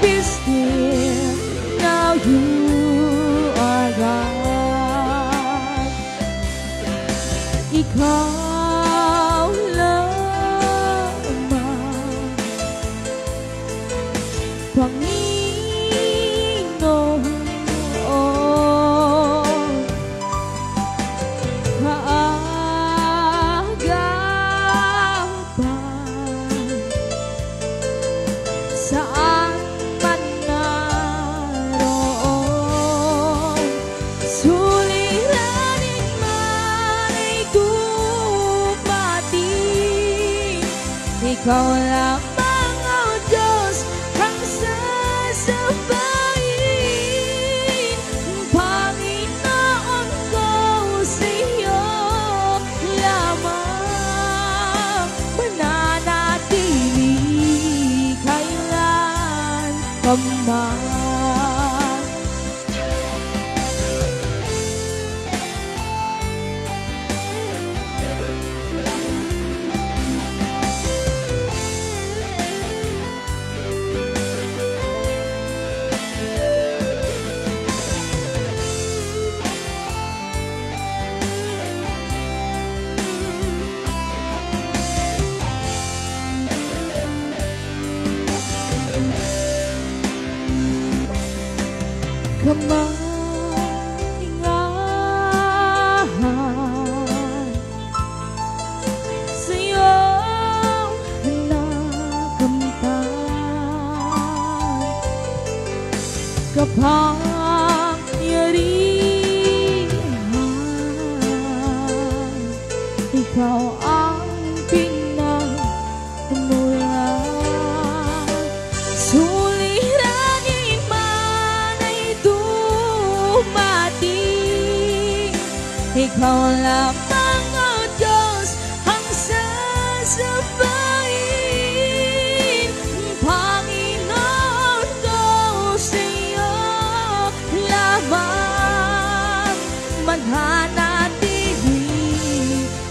be still. Now you are God. Ikaw lamang, Panginoon. Kaagap pa, saan man naroon, suliranin man ay dumating, ikaw lamang, O Diyos, ang sasabayin. Panginoon ko, sa iyo lamang mananatili kailan pa man. Kamahingahan sa iyong nakamtan, kapangyarihan, ikaw ang pinagmulan. Suliranin man ay dumating, ikaw lamang, O Diyos, ang sasabayin. Panginoon ko, sa iyo lamang mananatili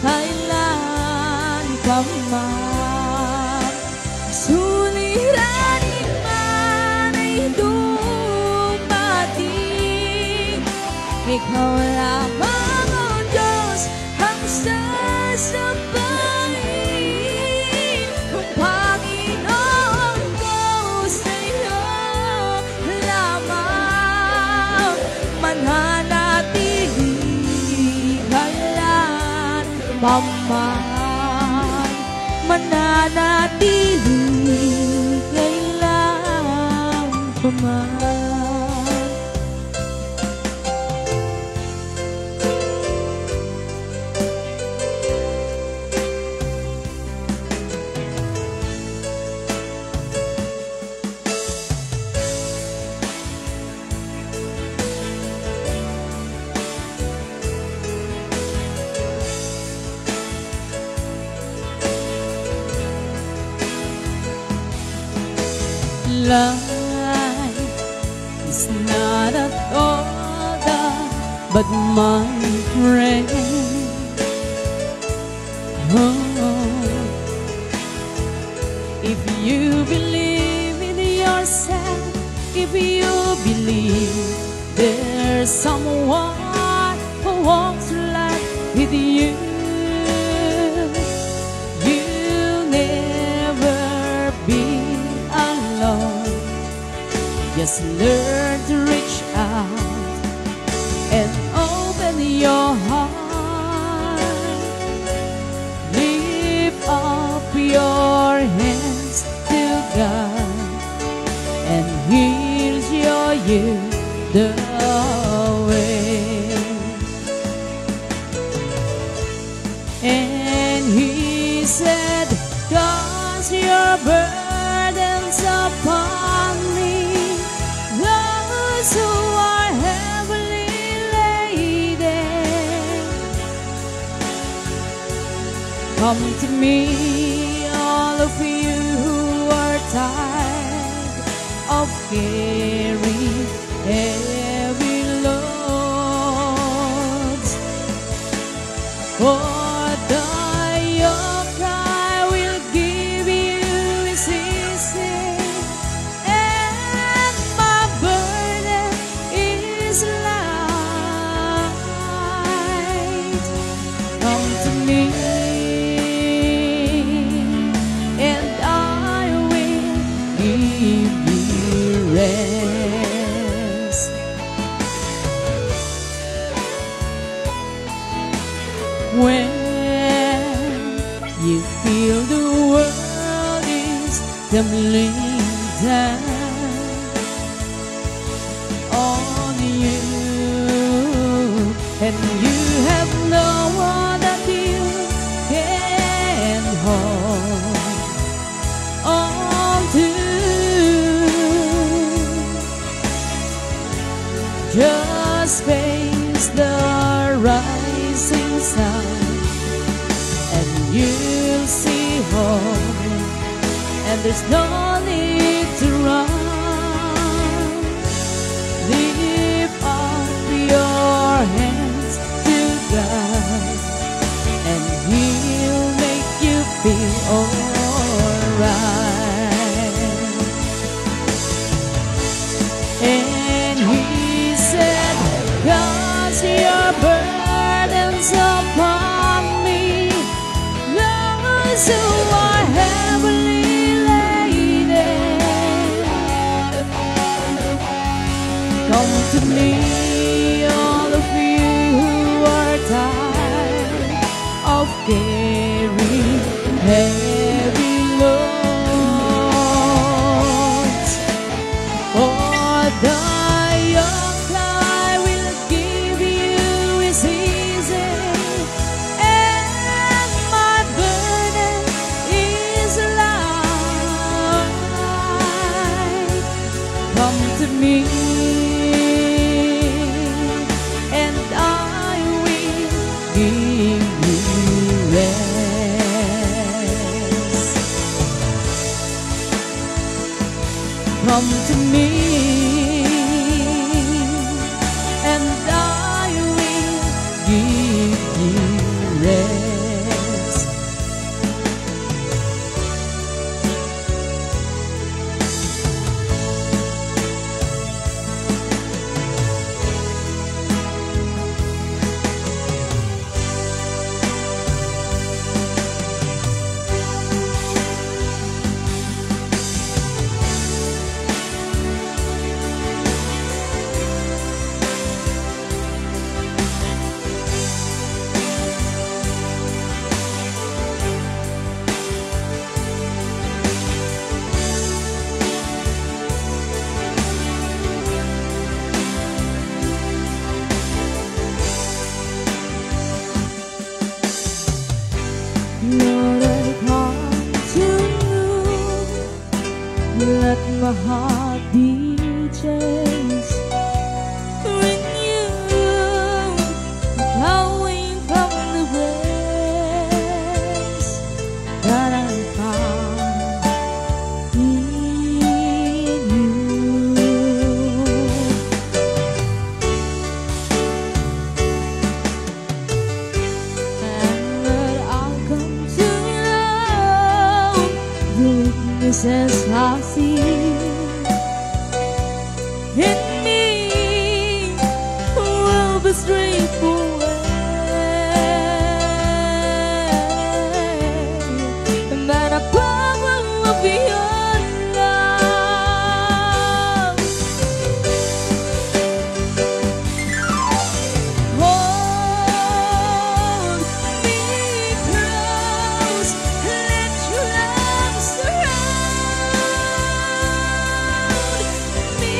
kailan pa man. Suliranin man ay dumating, ikaw lamang, O Diyos, ang sasabayin. Panginoon ko, sa iyo lamang mananatili kailan pa man. Mananatili kailan pa man. Life is not an order, but my friend. Oh, if you believe in yourself, if you believe there's someone who walks life with you, you'll never be alone. Just learn to reach out and open your heart. Lift up your hands to God, and He'll show you the way. And He said, cast your burdens upon me, those who are heavily laden. Come to me, all of you who are tired of carrying heavy loads. For the yoke I will give you is easy, and give you rest. When you feel the world is tumbling down on you, and you have no one that you can hold on to, just face the rising sun, and you'll see hope, and there's no need to run. Lift up your hands to God, and He'll make you feel alright. And He said, cast your burdens upon me, those who are heavily laden. Come to me, all of you who are tired of carrying heavy loads. For the yoke I will give you is easy, and my burden is light. Come to me, and I will give you rest. Come to me, and I will give you rest. Lord, I come to you, let my heart be changed. When you flowing from the grace that I found in you. And Lord, I'll come to know the weaknesses I see in me will be stripped away, and that a power of your love. Hold me close, let your love surround me.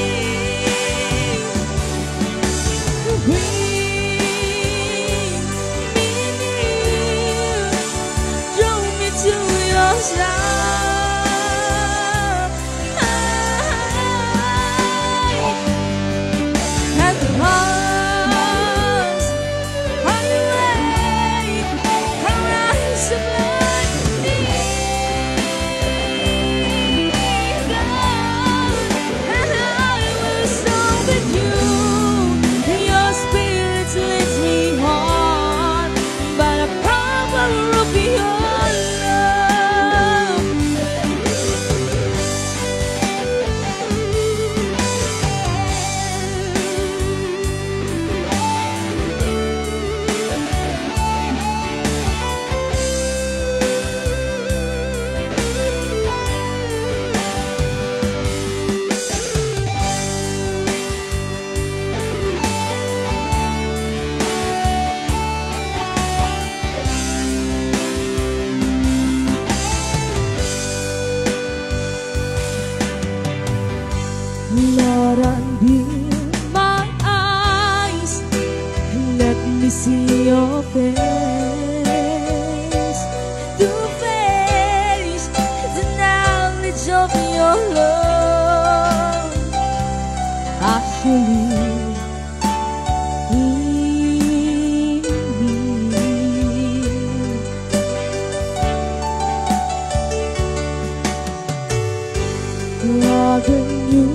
Rather you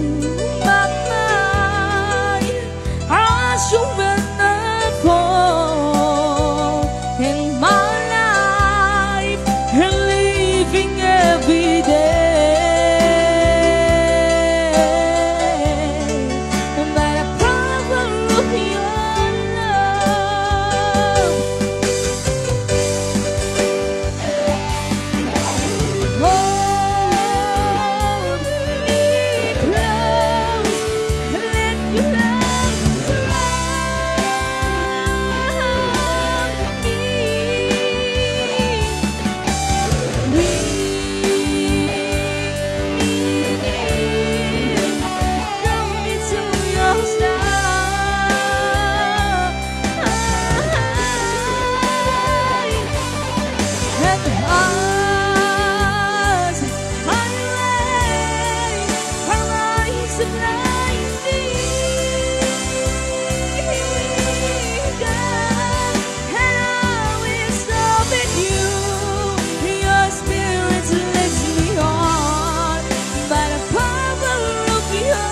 my mind as you wonderful in my life and living every day. By the power of your love, hold me close, let your love surround me. Draw me to your side, and as I lay our eyes blinding, and I will stop at you. Your spirit leads me on by the power of your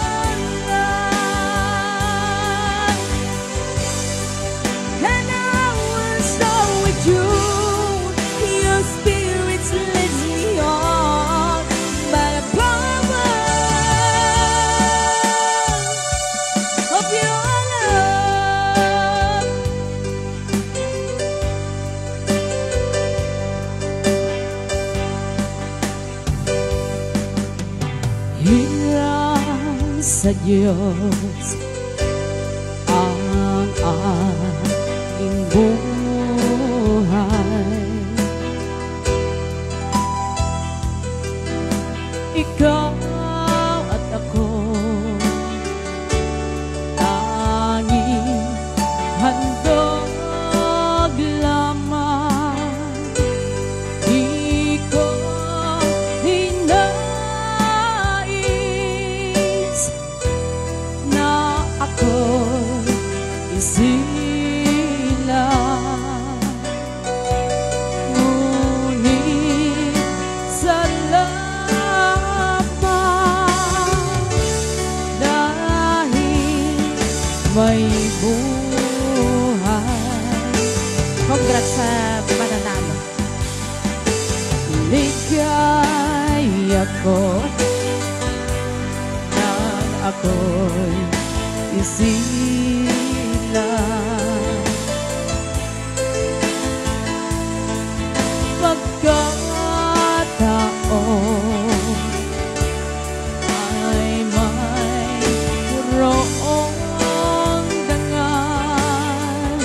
love, and I will stop with you. Your spirit leads me on by the power of your love. Hirang sa Diyos ang aking buhay. Ikaw at ako tanging handog lamang. Di ko hinais na ako'y isilang. Ngunit salamat dahil may buhay. Congrats sa mananalo. Ligaya ko nang ako'y isilang. Pagkataon ay mayroong dangal.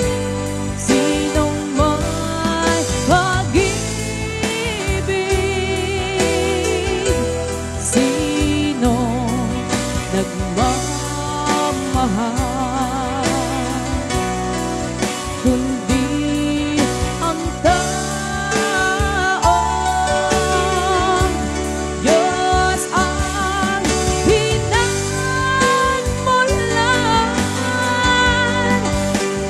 Sinong may pag-ibig, sino nagmamahal, kundi ang taong Diyos ang pinagmulan.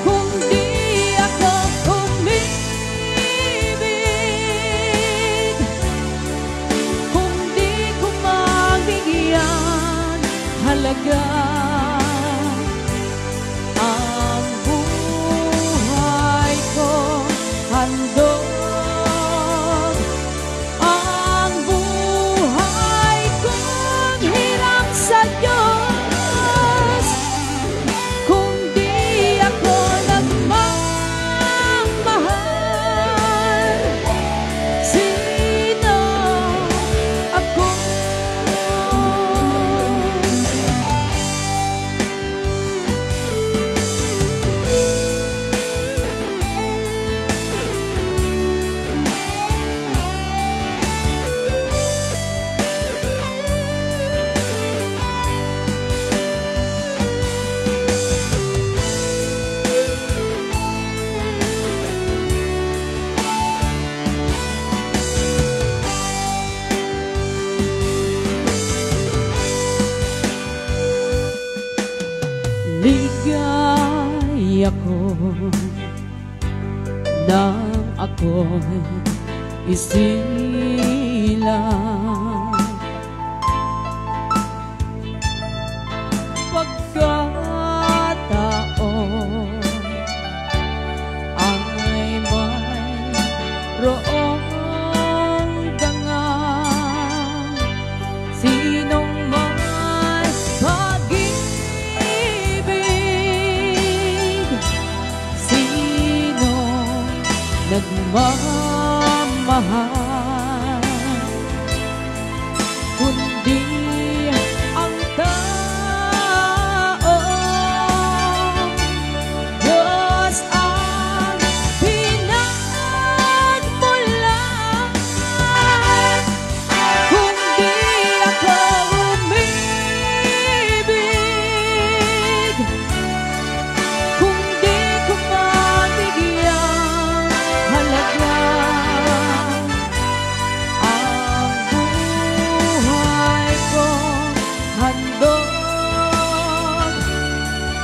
Kung di ako umibig, kung di ko mabigyan halaga ang buhay ko, handog ang buhay kong hiram sa Diyos. Kung di ako nagmamahal, sino ako? ako nang ako'y isilang. Pagkataon ay mayroong dangang sinong may pag-ibig, sinong nagmamahal, kundi ang tao. Diyos ang pinagmulan. Kung di ako umibig, kung di ko mabigyan halaga ang buhay ko, handog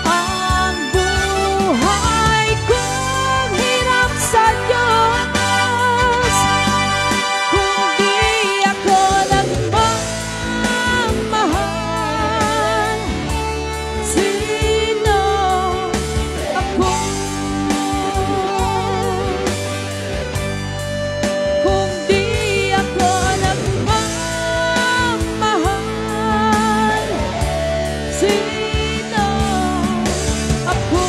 ang buhay kong hirap sa Diyos. Kung di ako nagmamahal, sino ako? Kung di ako nagmamahal, sino ako?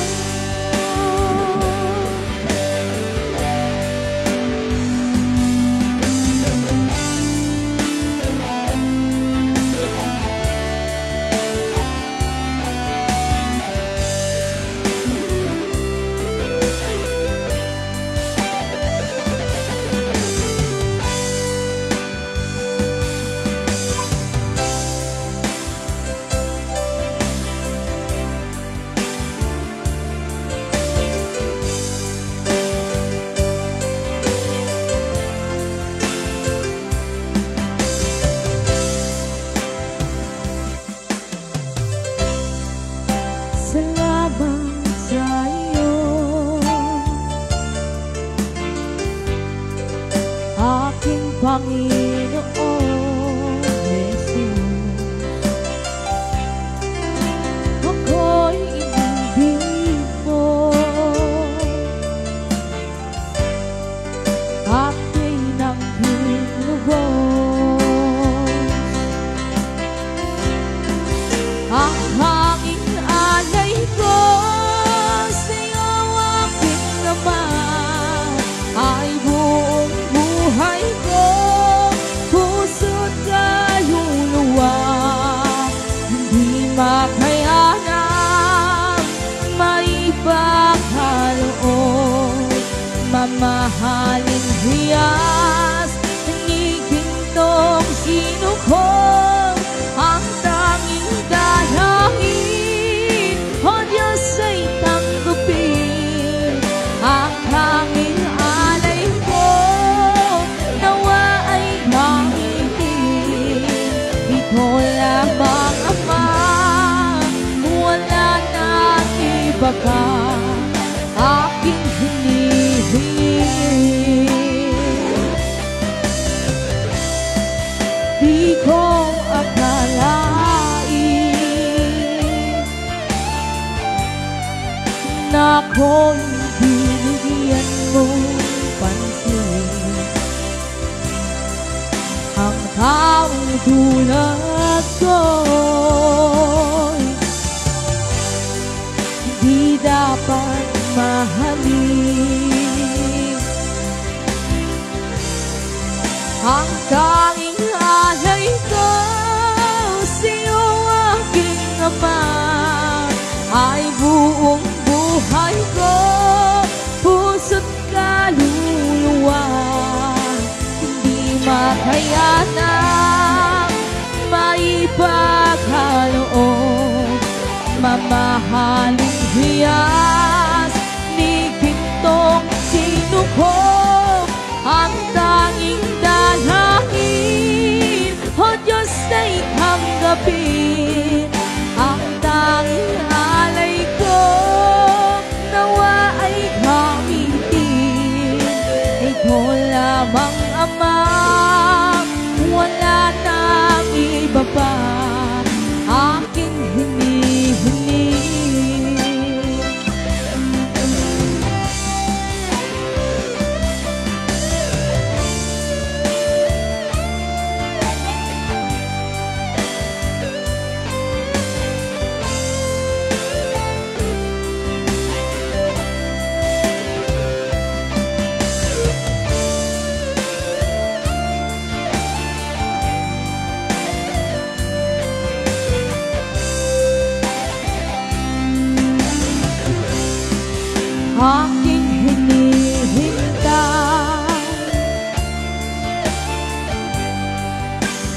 Salamat sa iyo, aking Panginoon Jesus. Ako'y inibig mo at pinaghinubos ang hanging alay ko sa'yo, aking Ama, ay buong buhay ko, puso't kaluluwa, hindi makayanang maipagkaloob. Mamahaling hiyas ni gintong sinukong ang tanging dalangin, o Diyos ay tanggapin ang tanging alay ko, nawa ay tangitin. Ikaw lamang, Ama, wala na iba ka aking hinihingi. Di ko akalain na ako'y binigyan mo pansin. Ang taong tulad ko'y di dapat mahalin. Ang tanging alay ko sa'yo, aking Ama, ay buong buhay ko, puso't kaluluwa, hindi makayanang maipagkaloob. Mamahaling hiyas ni gintong sinukong ang tanging dalangin, o Diyos ay tanggapin ang tanging alay ko, nawa aking hinihintay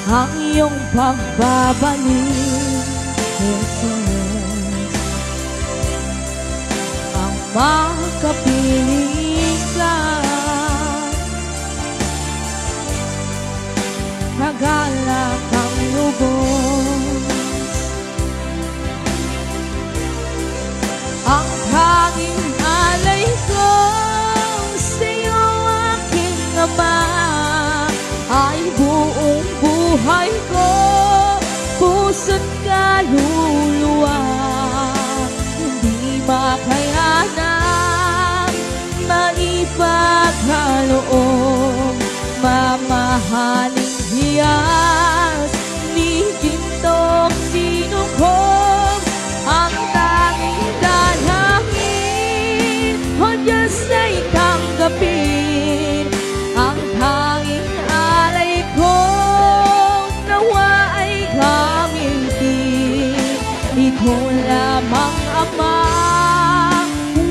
ang iyong pagbabalik, Jesus. Ang makapiling ka, nagalak ang lubos. Ang tanging alay ko sa'yo, aking Ama, ay buong buhay ko, puso't kaluluwa. Hindi makayanan, maipagkaloob, mamahaling hiyas ni gintong sinukob. Ang tanging dalangin, o Diyos, ay tanggapin. Ang tanging alay ko, nawa ay gamitin. Ikaw lamang, Ama,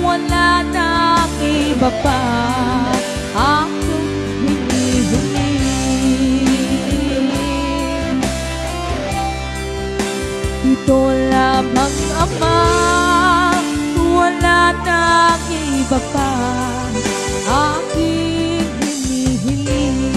wala nang iba pa akong hinihiling. Ito lamang, Ama, wala nang iba pa aking hinihiling.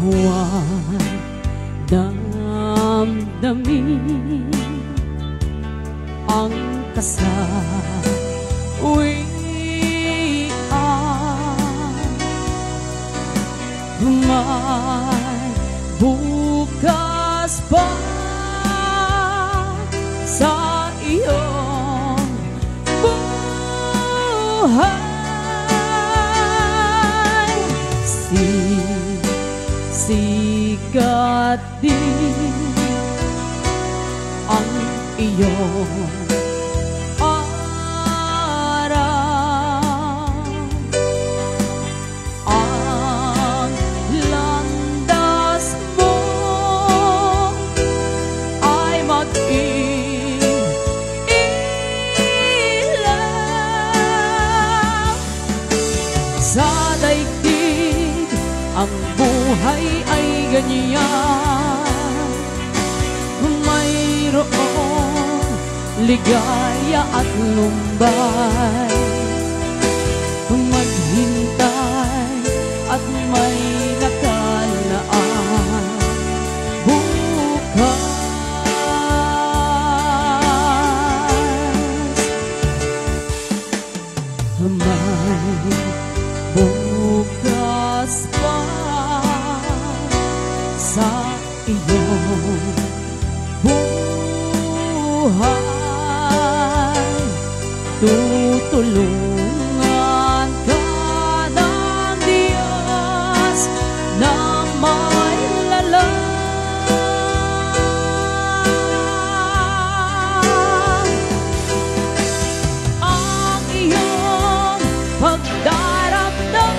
Huwag damdamin ang kasawian. May bukas pa sa iyong buhay. Sikat din ang iyong araw. Ang landas mo ay mag-ilaw sa daigdig. Ang buhay ay ganyan, mayroong ligaya at lumbay. Maghintay at may nakalaan bukas. May bukas pa sa iyong buhay. Tutulungan ka ng Diyos na may lalang. Ang iyong pagdaramdam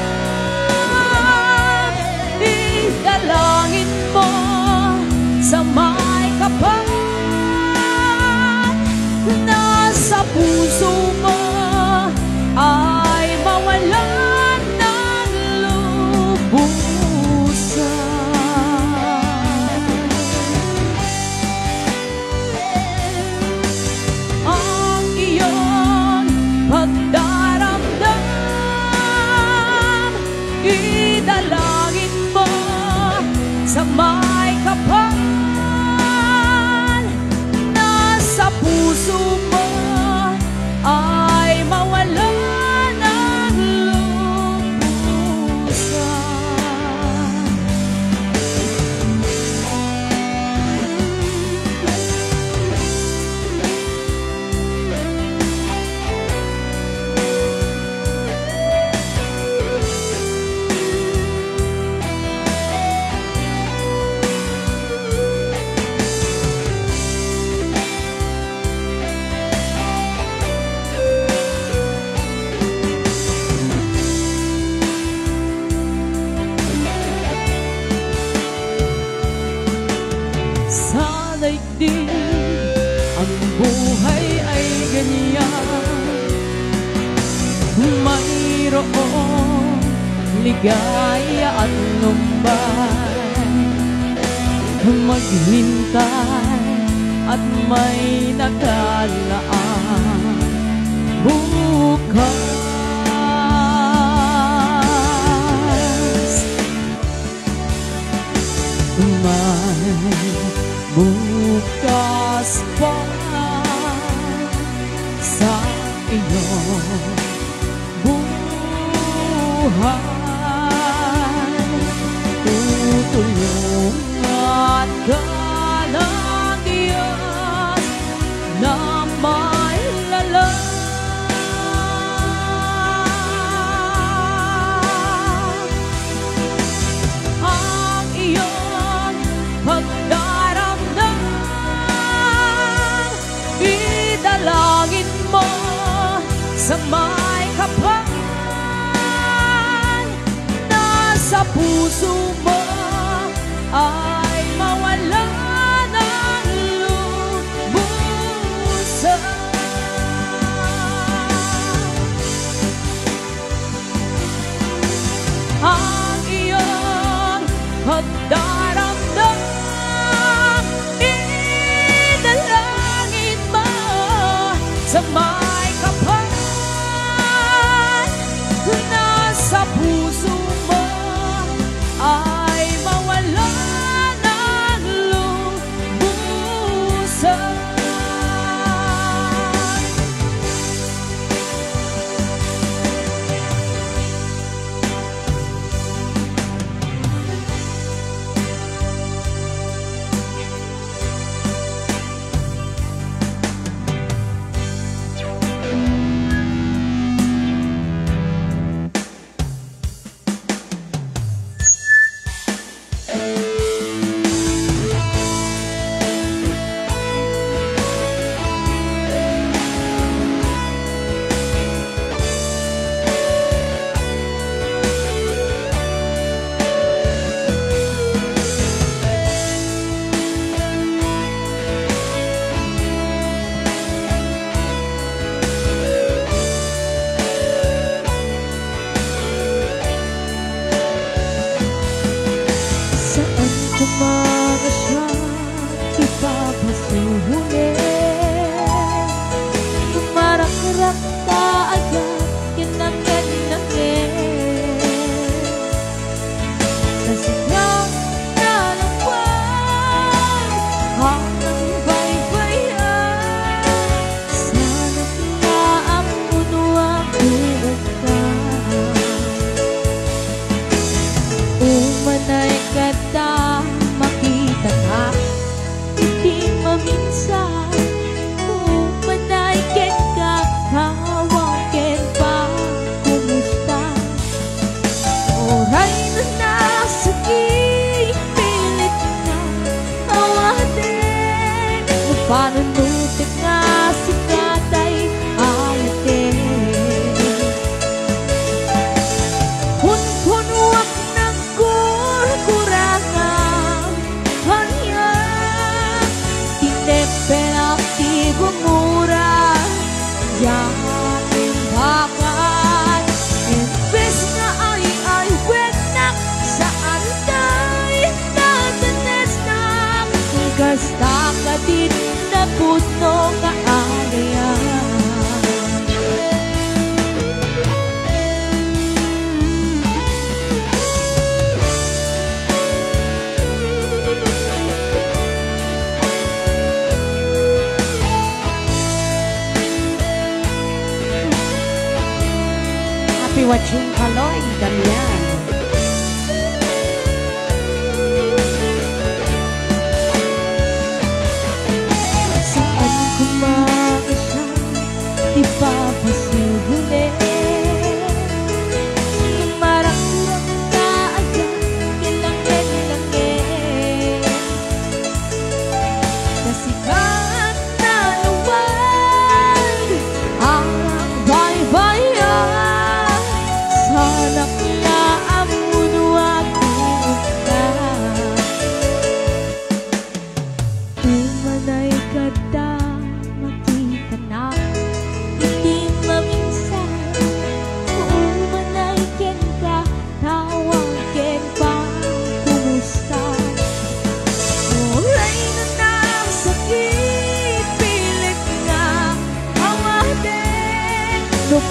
buhay ay ganyan, mayroong ligaya at lumbay, maghintay at may nakalaan bukas. May bukas pa sa iyong buhay, tutulungan ka ng Diyos na may lalang. Ang iyong pagdaramdam, idalangin mo sa may kapal na sa puso mo ay mawala ng lubusan. Ang iyong pagdaramdam, idalangin mo sa may kapal na sa puso mo ay mawala ng lubusan. Mga siya ipapasuhunin, marak-rak ka agad kinangin-nangin sa sigaw na laway hanggang baybayan. Sana'y naamon ang bukas, umanay kata makita ka, hindi maminsan. Umanay ken ka, tawagen pa, kumusta? Oray na nasakit, pilit na awatin, panunutik nga sikat ay ayatin. Hun-hunwak ng kurkurangan, gumura yakin bakal imbes na ay wenak saan tayo natanes na kasta ka din na puno ka alayan. Happy watching Kaloy Damian. Saan kumaga siya ipapasuhunin, marak-rak ka agad kinangin-langin na sikat na luwag ang baybayan. Hanap na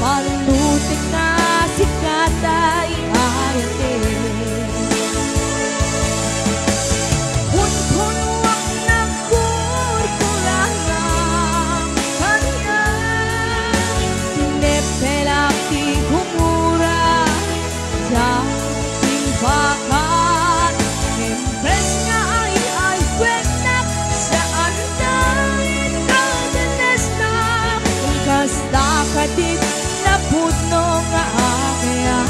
panutik na sikat ay ayatin. Punpunuak na kurkulangan kanya, tinepelak di humura dating bakat. Impres nga ay kwenak saan na introdunes na kasta kadip na pudno nga akyan.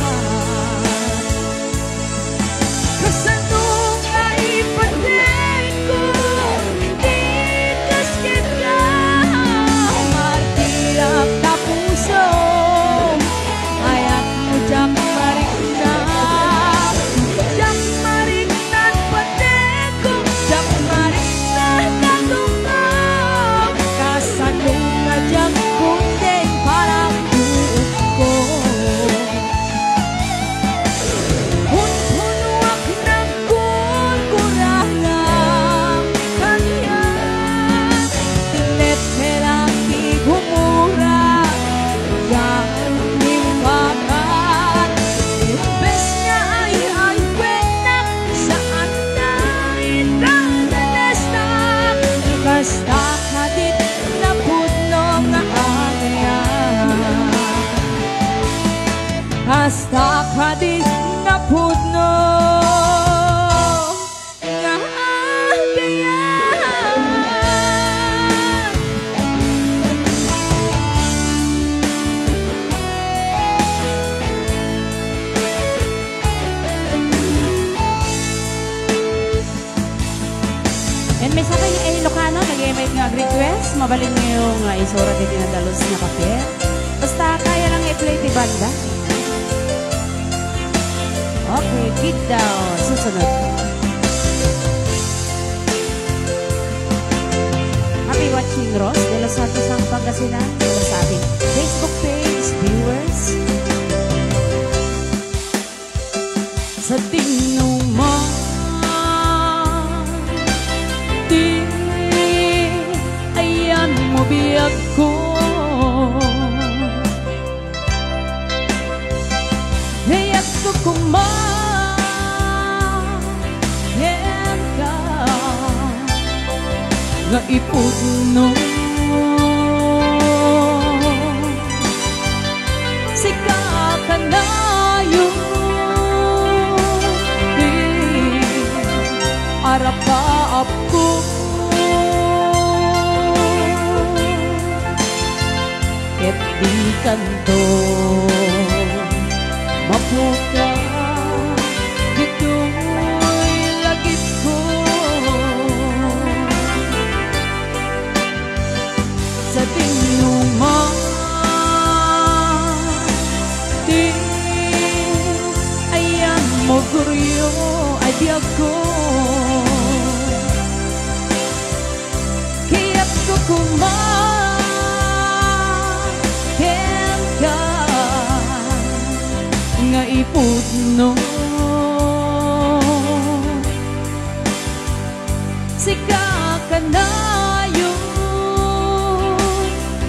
Kasanong nga ipatay ko di kasket ka martirap na puso ayak mo jak marikna jak mariknan patay ko jak mariknan katungkap kasanong nga jak kunden parang buo ko. Punpunuak ng kurkurangan kanya, tinetherang di humura yang impakat. Impes niya ay kwenak saan na itradanes na kasta kadit na pudno nga akyan. Kasta kadit na pudno nga akyan. And may sakay nga Ilocano, nag-i-invite nga request, mabalin niyo yung isura di tinadalos na papel. Basta kaya lang i-play di banda. Okay, keep down. Susunod. Happy watching, Ross de los Santos ang Pangasinan. Para sa ating Facebook page, viewers. Sa tinuman di ayan mo biyag ko, hayak ko kumayan ka nga ipudno sika ka na yun di arapaap ko ket di kanto mapuka dito'y lagit ko sa tinuman di ayan mo guryo ay biyag ko kaya't ko kumayan ka nga ipudno sika ka na yun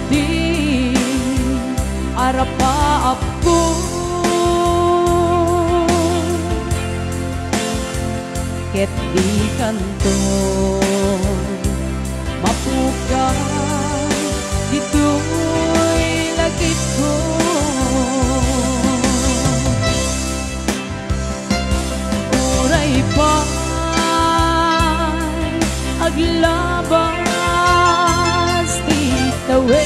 di arapaap ko ket di kanto mapuka dito'y lagit ko uray pa aglabas titawe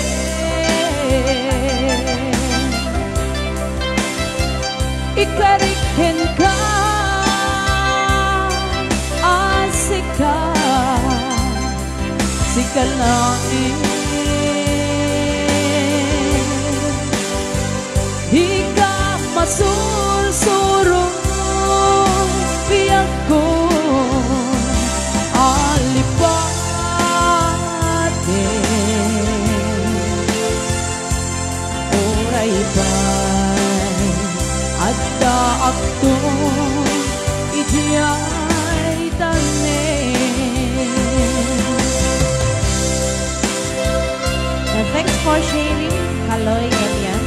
ikariken ka asika sikalain hika masursuro biyag ko alipate oray bay adda akto ijay tanen. And thanks for sharing. Kaloy, ganyan.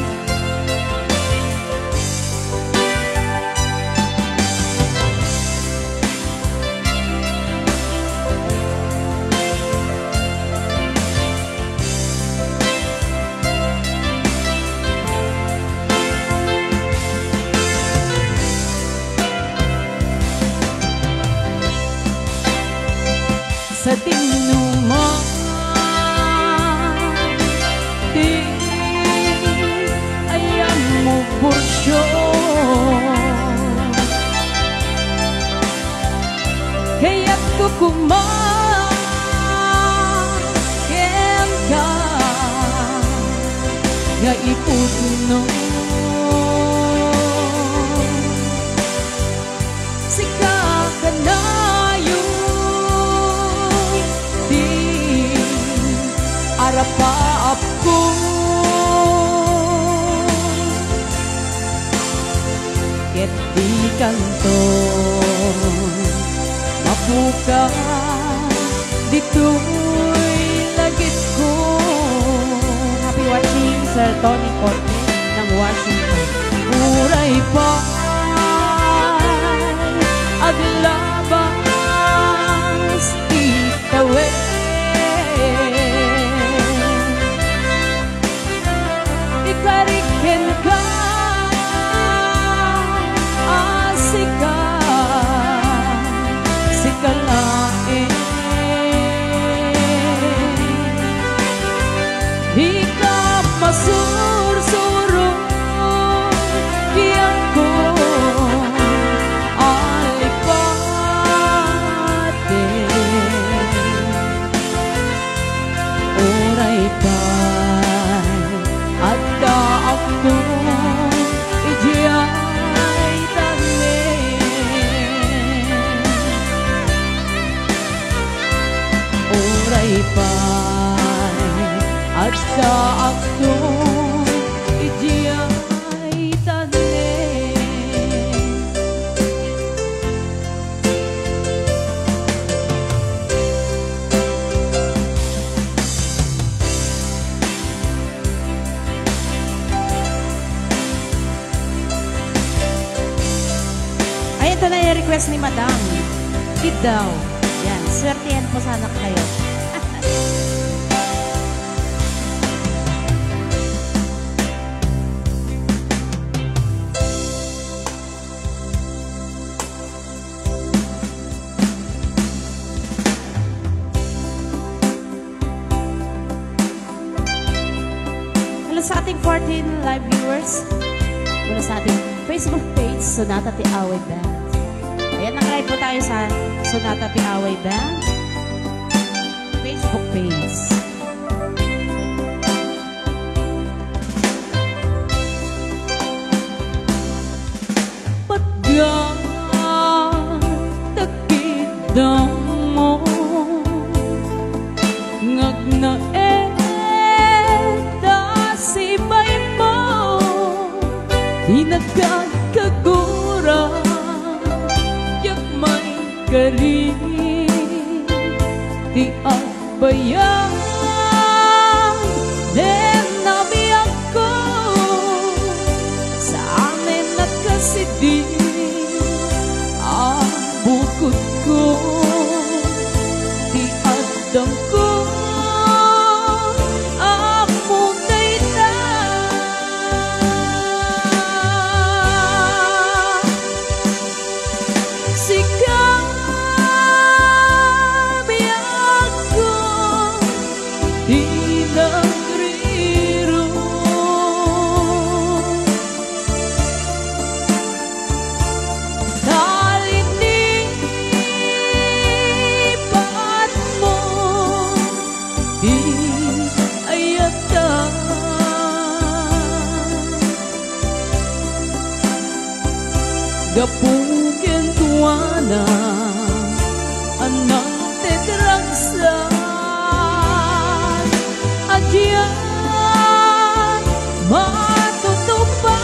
sa tinuman di ayam mo porsyon kaya't kukumakin ka nga ipudno sika ka na arapaap ko ket di kanto mapuka dito'y lagit ko. Happy watching Sir Tony Corte ng Washington. Uray pa aglabas itawe ikarikin ka asika sikalain di ka masursuro kiyang ko alipate oray pa ada aku ijay tane oray pa ada aku ijay tane. Ito na yung request ni Madam. Kid daw. Yan. Swertihan po sana kayo. Hello sa ating 14 live viewers. Mula sa ating Facebook page, Sonata Tiaway Band. Ayan, nag-live po tayo sa Sonata Tiaway Band Facebook page. Pagkatakidang mo ngagnaeta si bay mo hinagkagkagura kari di agbayang den nabiyak ko sa amin at kasidi ang bukod ko di adang ko among dayta sika gapungin tuwana anang tedragsan adyan matutupan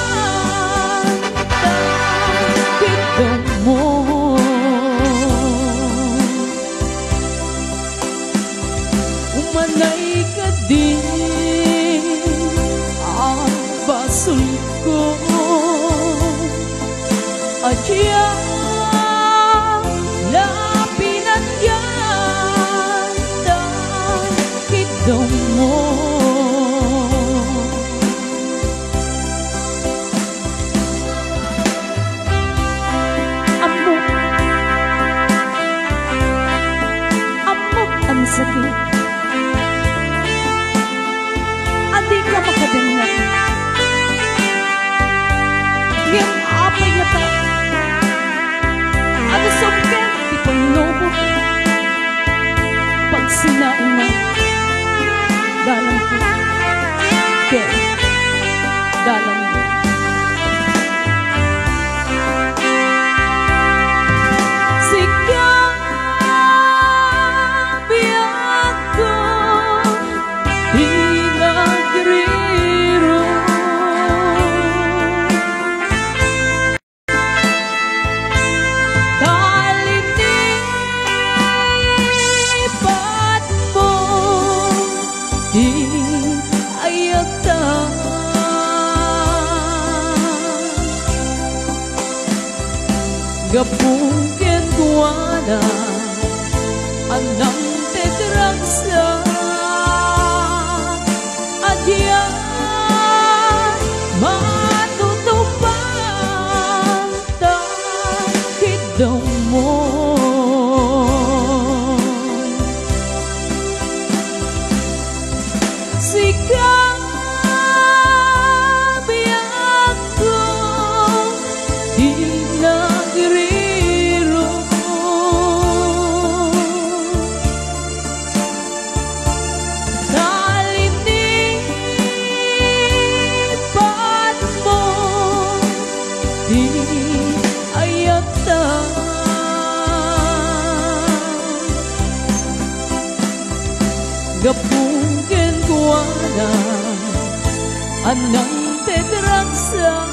takit mo umanay ka din ang basul ko adyan Okay. Dalam Gapungkin kuana anang tedragsa adyan matutupan takidong mo sikang biyak ko gapungkin kuana anang tedragsa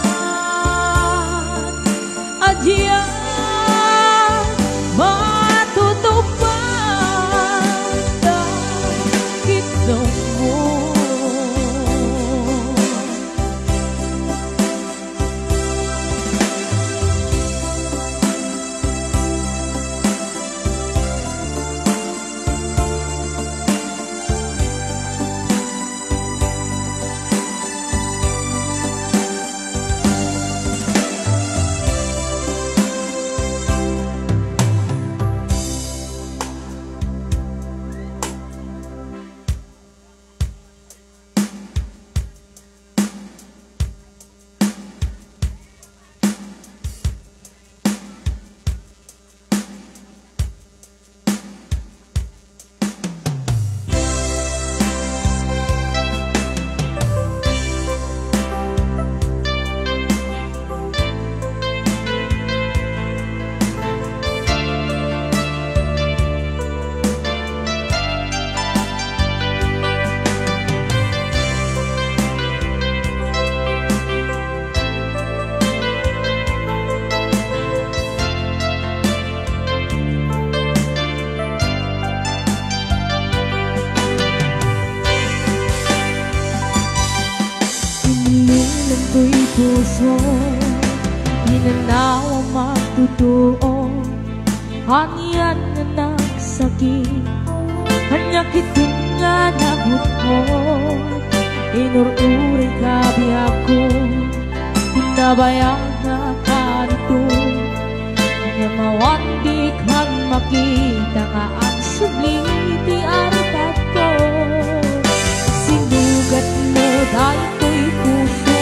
adyan matutupan takidong mo ko'y puso, hinanaw ang magtotoo. Hangyan na nagsakit, hanyakit nga nagot mo. Inururi ka biyak ko, pinabayang na kanto. Namawan di kang makita nga ang subliti arpat ko. Sinugat mo dahil ko'y puso,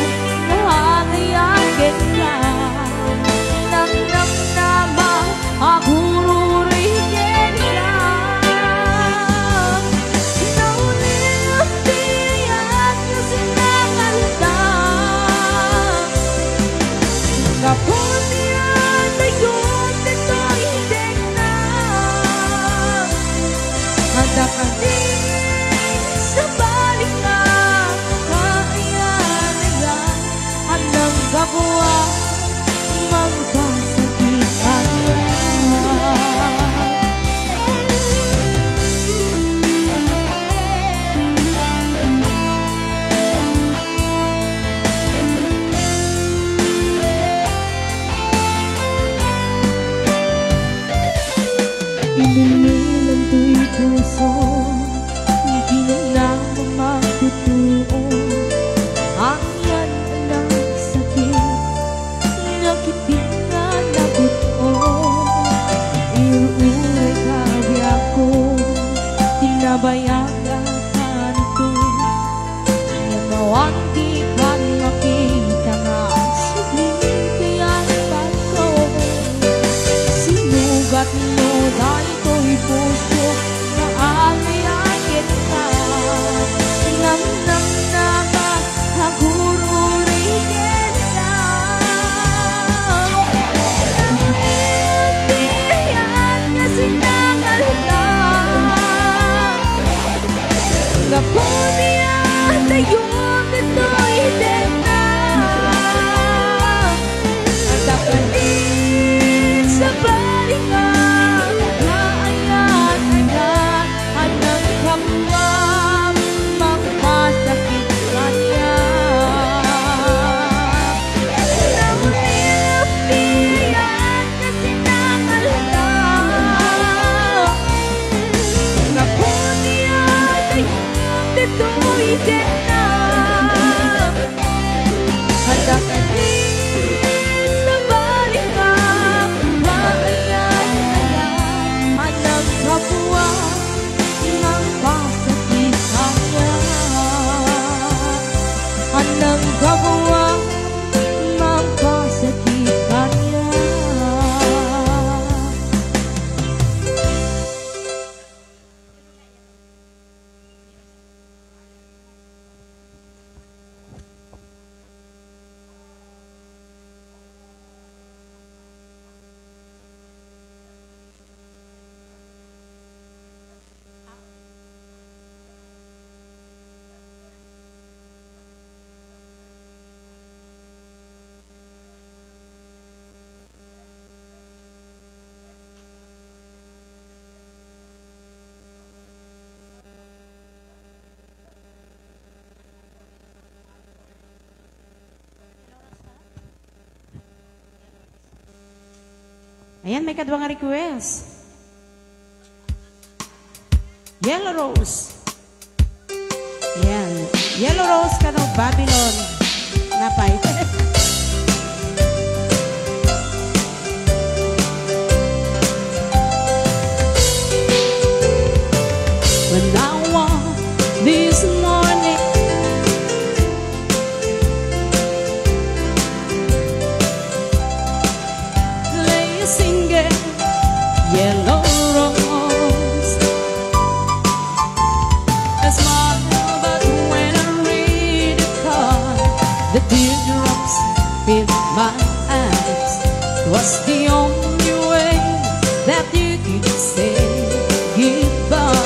Ayan, may kadwa nga request. Yellow Rose. Ayan. Yellow Rose ka no, Babylon. Napay. When I walk this morning, lay singing Yellow Rose. A smile, but when I read the card, the teardrops fill my eyes. Was the only way that you could say goodbye.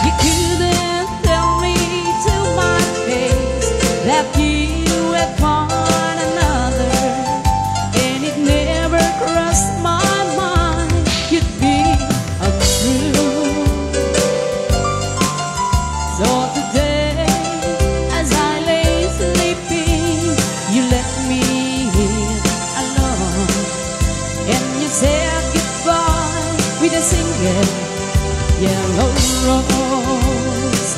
You couldn't tell me to my face that you had found another, and it never crossed my mind you'd be untrue. So today, as I lay sleeping, you left me alone, and you said goodbye with a single yellow rose.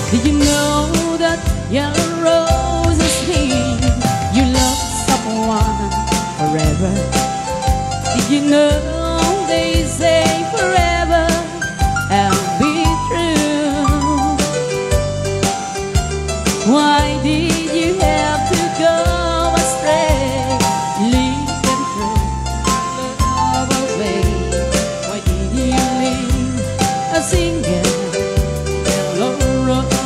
Did you know that yellow roses mean you love someone forever? Did you know they say forever and be true? Why did you have to go astray, leave them through love away? Why did you leave a single yellow rose?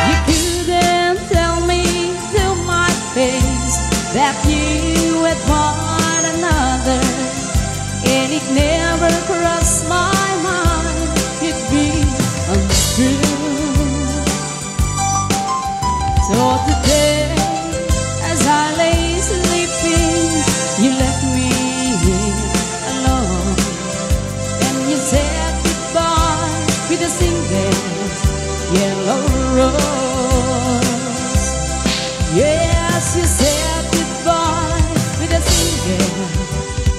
You couldn't tell me to my face that you had found another, and it never crossed my mind it'd be untrue. So today, as I lay sleeping, you left me alone, and you said goodbye with a single yellow rose. Yes, you said goodbye with a single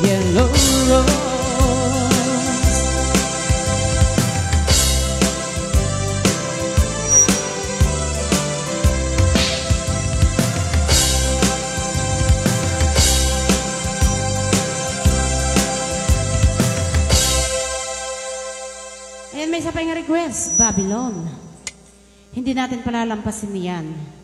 yellow rose. Ayan, may isa pa yung request, Babylon. Hindi natin palalampasin yan.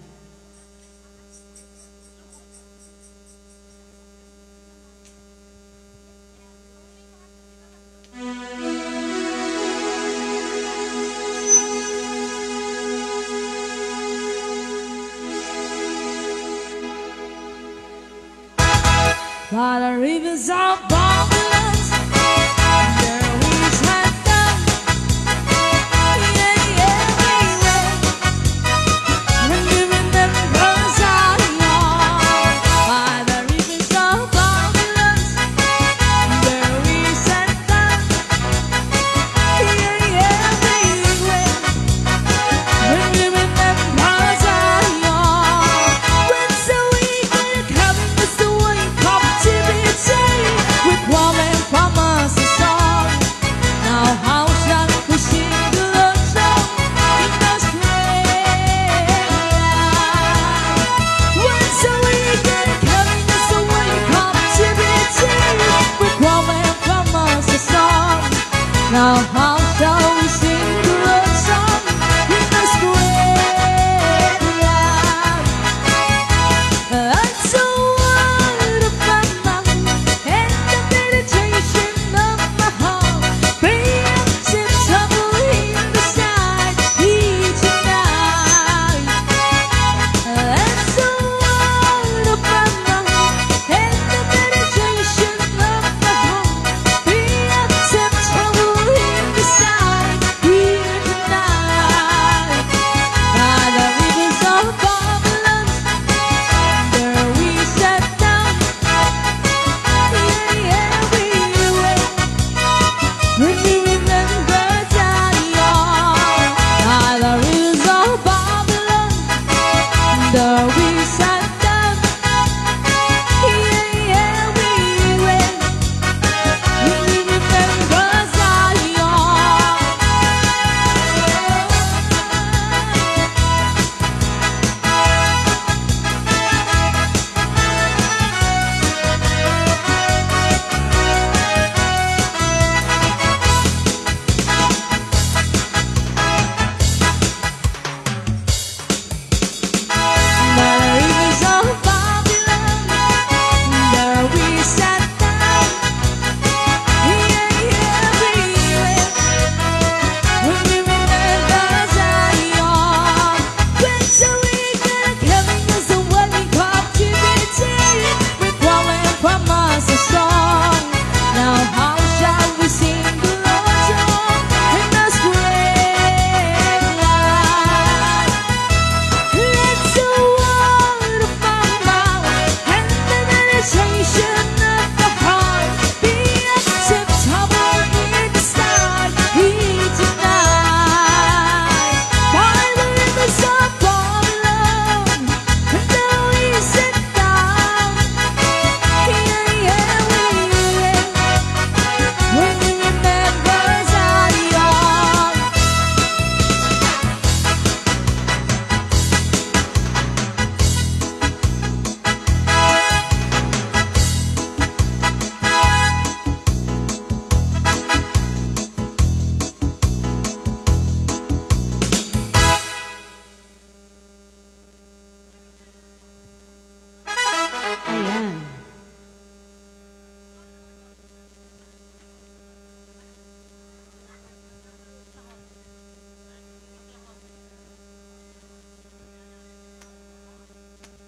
By the rivers of Babylon, there we sat down, yeah, everywhere. When you remember Zion, by the rivers of Babylon, there we sat down, yeah, everywhere. When you remember Zion, when so we coming this way, captivity. With Ayan.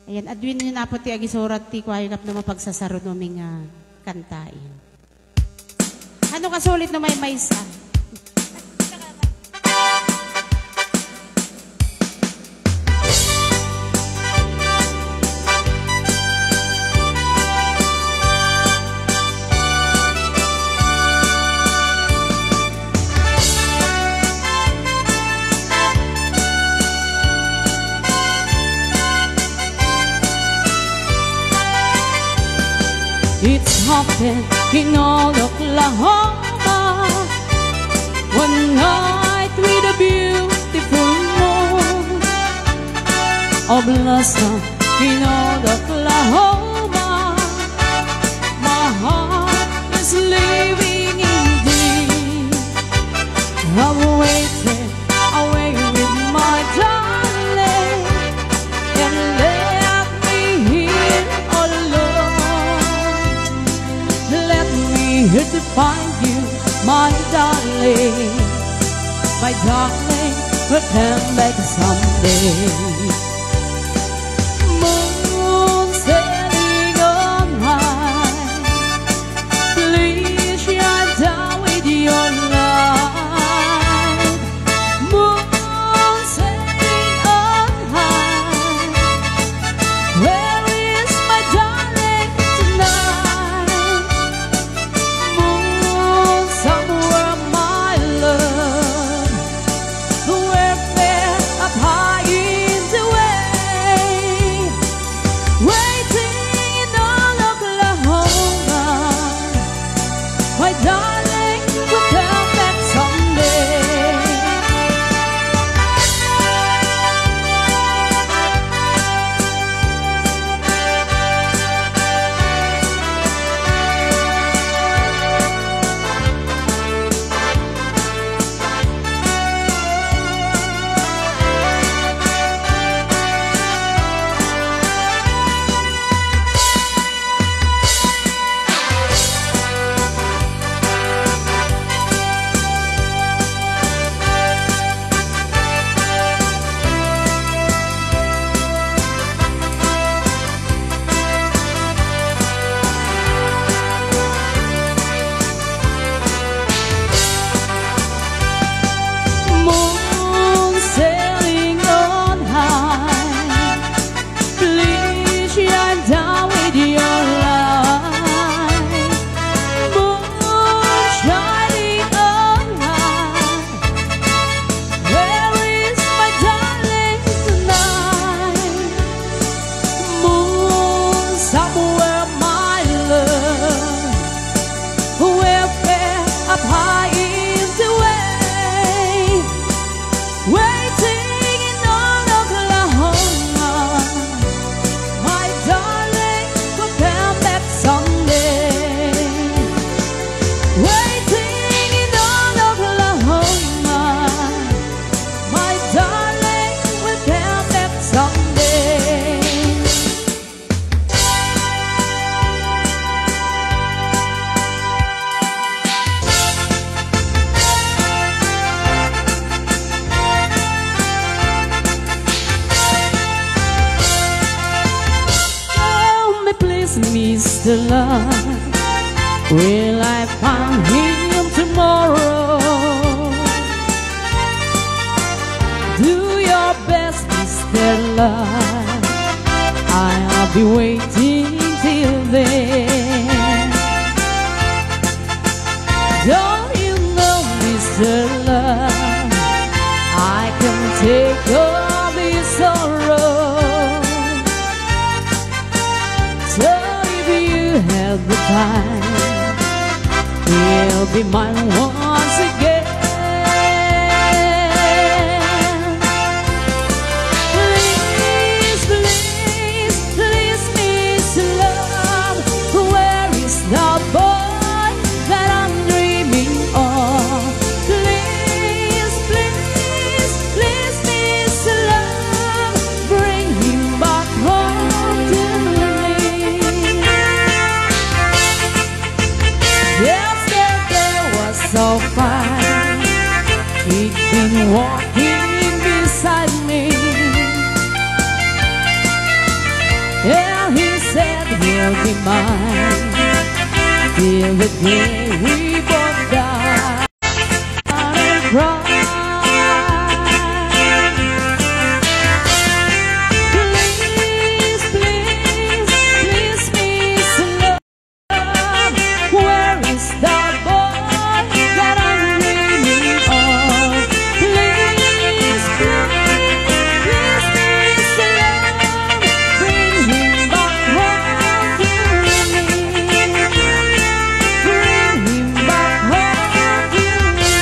Ayan, adwin nyo na po ti agisurat ti kwainap na mapagsasaro naming kantain. Ano kasulit na may maysa? It's happened in all Oklahoma. One night with a beautiful moon. A blossom in all Oklahoma. My heart is living in thee. I've waited away with my darling, and left me here all alone. Let me here to find you, my darling. My darling, will come back someday. Moon sailing on high, please shine down with your light. Moon sailing on high, where is my darling tonight? Moon somewhere, my love, where fair up high in the way, waiting in all Oklahoma. My darling will come back someday. Moon sailing on high, please shine down with your light. Moon shining on high, where is my darling tonight? Moon somewhere, my love, where fair up high in the way, waiting in all Oklahoma. My darling will come back someday. Waiting in all Oklahoma. My darling will come back someday. Tell me please, Mr. Love, will I find him tomorrow? Do your best, Mr. Love, I'll be waiting till then. Don't you know, Mr. Love, I can take all this sorrow. So if you have the time, you'll be mine once again. Please, please, please, Miss Love, where is the boy that I'm dreaming of? Please, please, please, Miss Love, bring him back home to me. Yeah, he said he'll be mine. Till the day we both die and cry. Please, please, please, miss love. Where is the boy that I'm dreaming of? Please, please, please, miss love. Bring him back home to me. Bring him back home to me.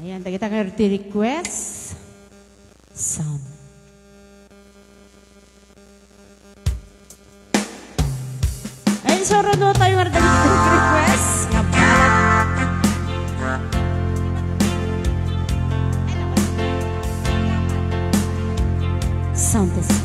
Ayan, kita ngerti request sound. Ayun, soro no tayo ngerti request. Nga balat. Sound test.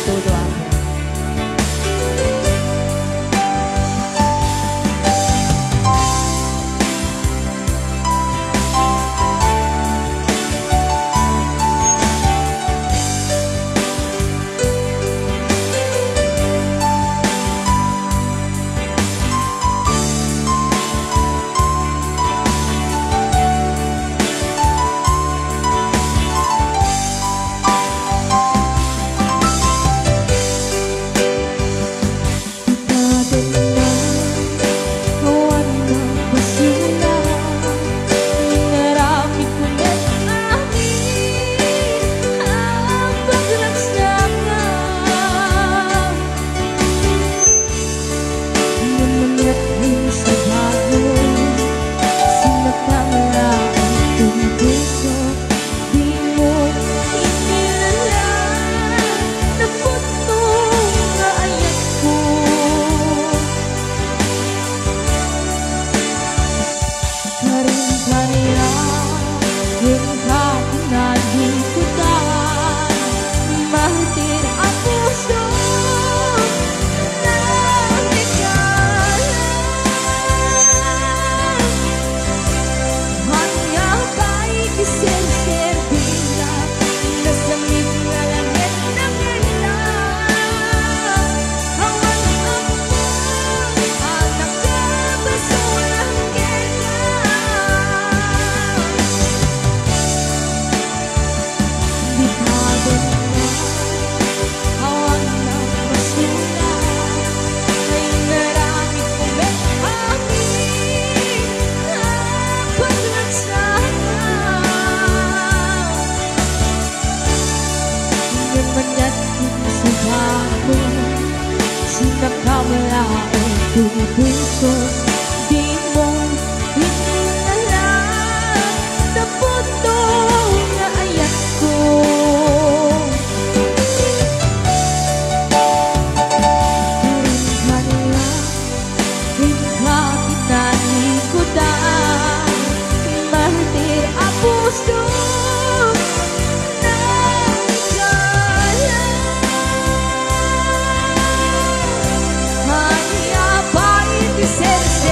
todo ako. Puso, di mo hinala sa puto nga ayat ko. Kanila, hingga kinalikutan, mahtir ang puso na ikala. Hanya pa'y disense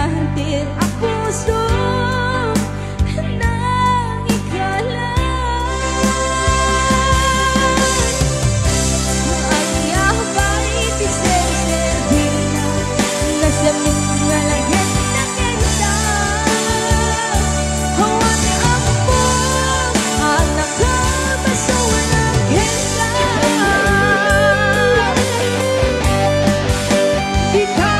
hantid ang puso nang ikalan. Anya ba'y piser-servir na nasa minalagan na ganda. Hawan ang buong anak ka basuhan ng ganda. Di ka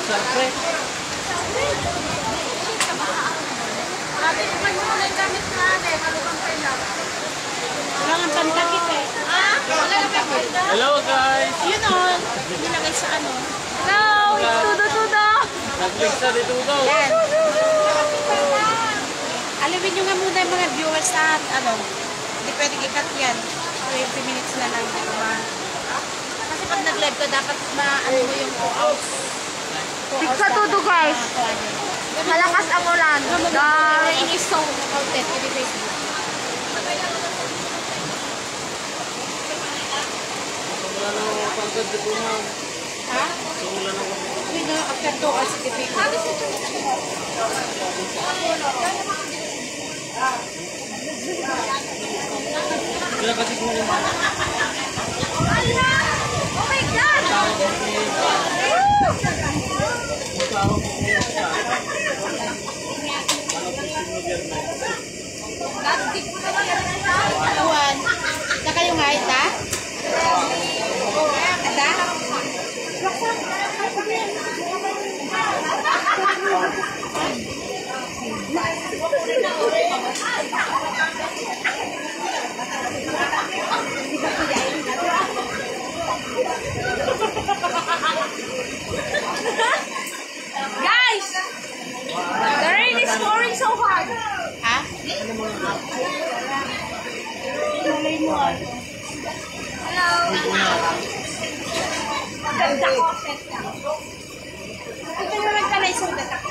Surprise. Ate, iban mo na yung gamit na ate. Malupang kayo na. Wala nga pantakip eh. Wala na pa. Hello guys! Yun o. Nilagay sa ano. Hello! Tudo-tudo! Nag-click sa dito daw. Yan. Alawin nyo nga muna yung mga viewers at ano. Hindi pwedeng i-cut yan. 20 minutes na lang. Diba? Kasi pag nag-live ka, dapat maano mo yung 2 hours. Tigsa tudo guys. Malakas ang ulan. Rain is so counted. Hindi Facebook. Wala na ako pagkad dito na. Ha? Wala na ako. Uy, no, after 2 hours, certificate. Kaya kasi kung Oh my God! Awan. Na kayong height, ha? Ada? Guys! The rain is pouring so hard. Ha? Hello! Ganda ko. Ito yung nagtalay sa datak.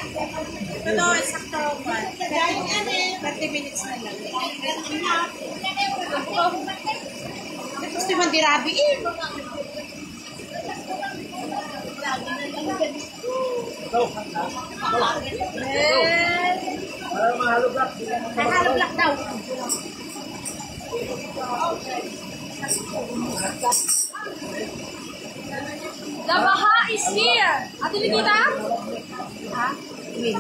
Ito, sakto ba? 30 minutes na lang. Gusto yung mandirabi eh. Nahalo black daw. The Baha is here. Ate Nikita? Ha? Win.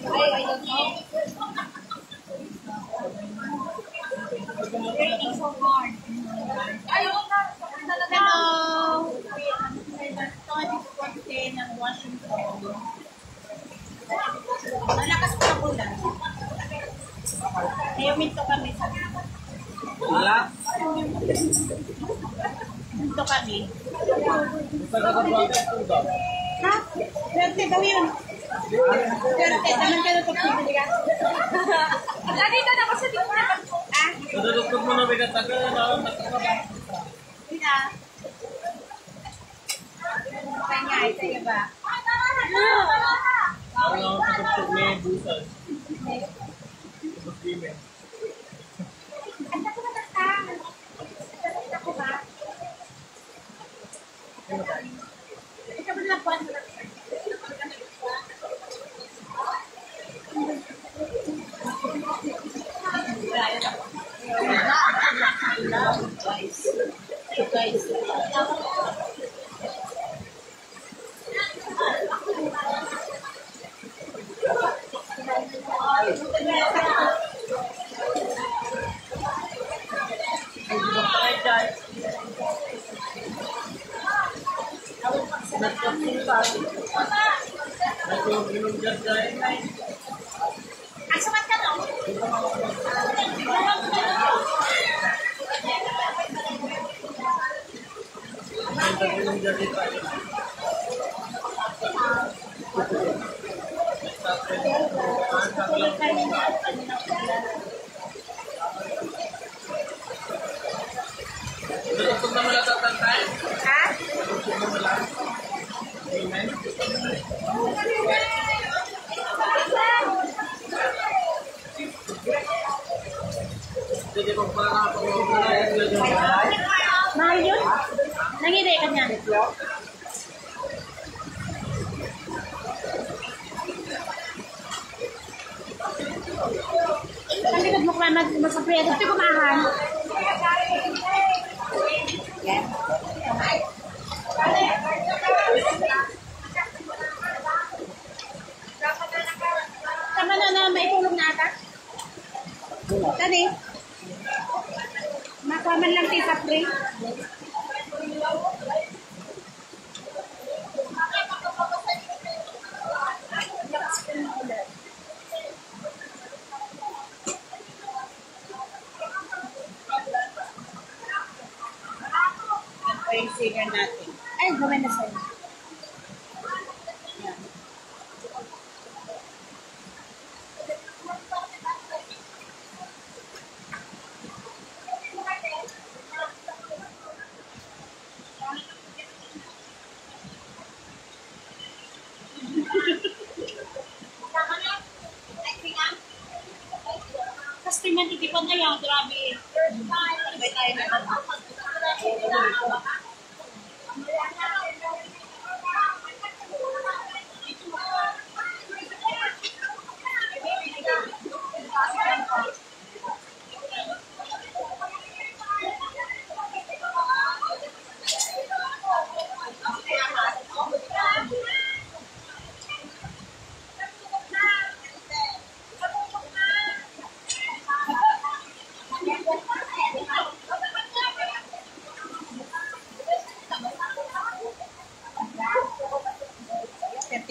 I don't know. Raining so hard. Ayun na. Hello! ng Washington. Malakas po ang ulan. Kaya minto kami sa Wala? minto kami. Ha? Ha? 20 daw yun. 20, naman ka na pagpipili ka. Lagi ka na kasi di ko na Ah? Nadudugtog mo na bigat ako na nakakaba. Hindi na. Kanya, ito yung ba? Ano ang tutugtog may busas? Muslimin. Ito ba na po? Guys. Asumat ka no? Nadudugtog na wala tatantay? Ha? Nadudugtog na wala? Amen? Jadi kung parang ako Mahal yun? Nangiday ka niyan. Kasi nagmukha masapri. Ito yung kumahan. Tama na na maitulong na ata? Tani? share natin. Ay, gawin na sa'yo. Yan. Kasi matitipan na yan, grabe. Sabay tayo na naman.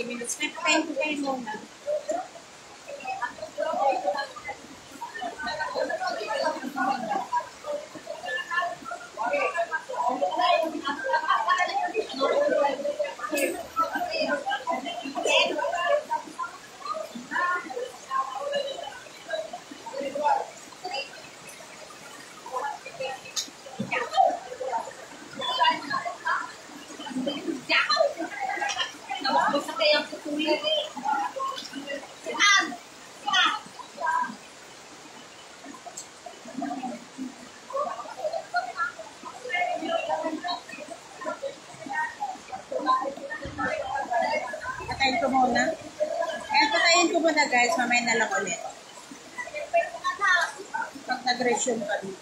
Minutes. May patayin ko kayo muna. Patayin ko muna. Kaya patayin ko muna guys, mamaya na lang ulit. Pag nag-resume kami.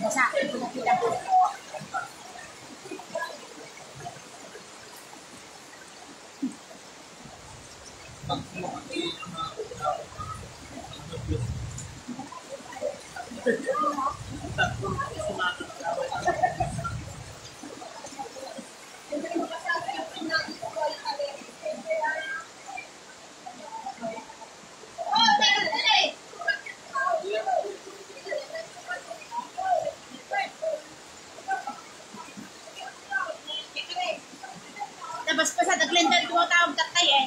Basa, pinakita ko. Tapos pa sa daglindan ko tawag tatay eh.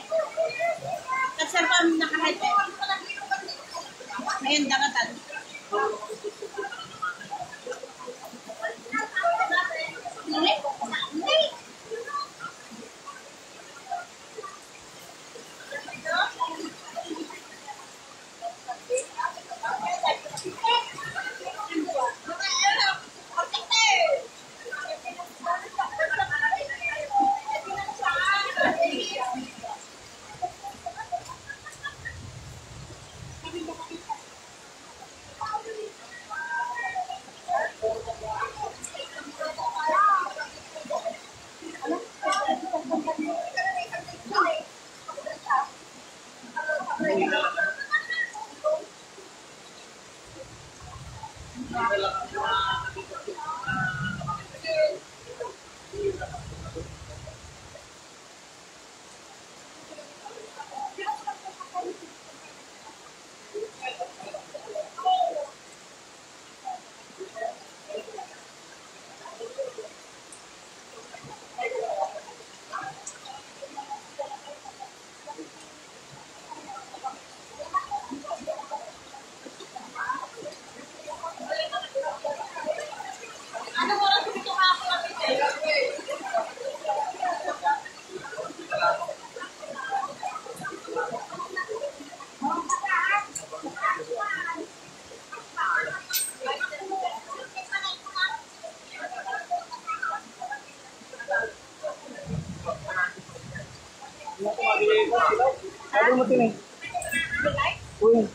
Tapos pa nakahead eh. Ngayon dakatan. Ano mo tinay? Uy.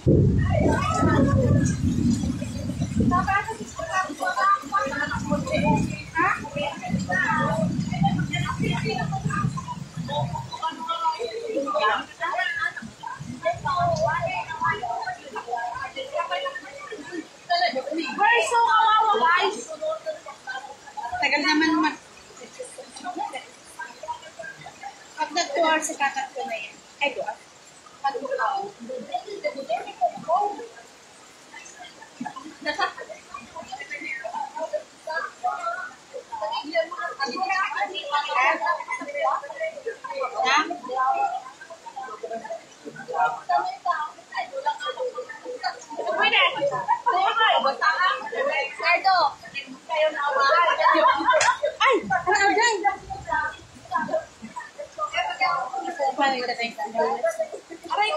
We're so kawawa, guys. Tagal naman pag nag-2 hours, ikakat ko na yan. Ay, 2 hours. Pag 2 hours. Ay! Ano dyan? Paano yung tatay ka? Aray!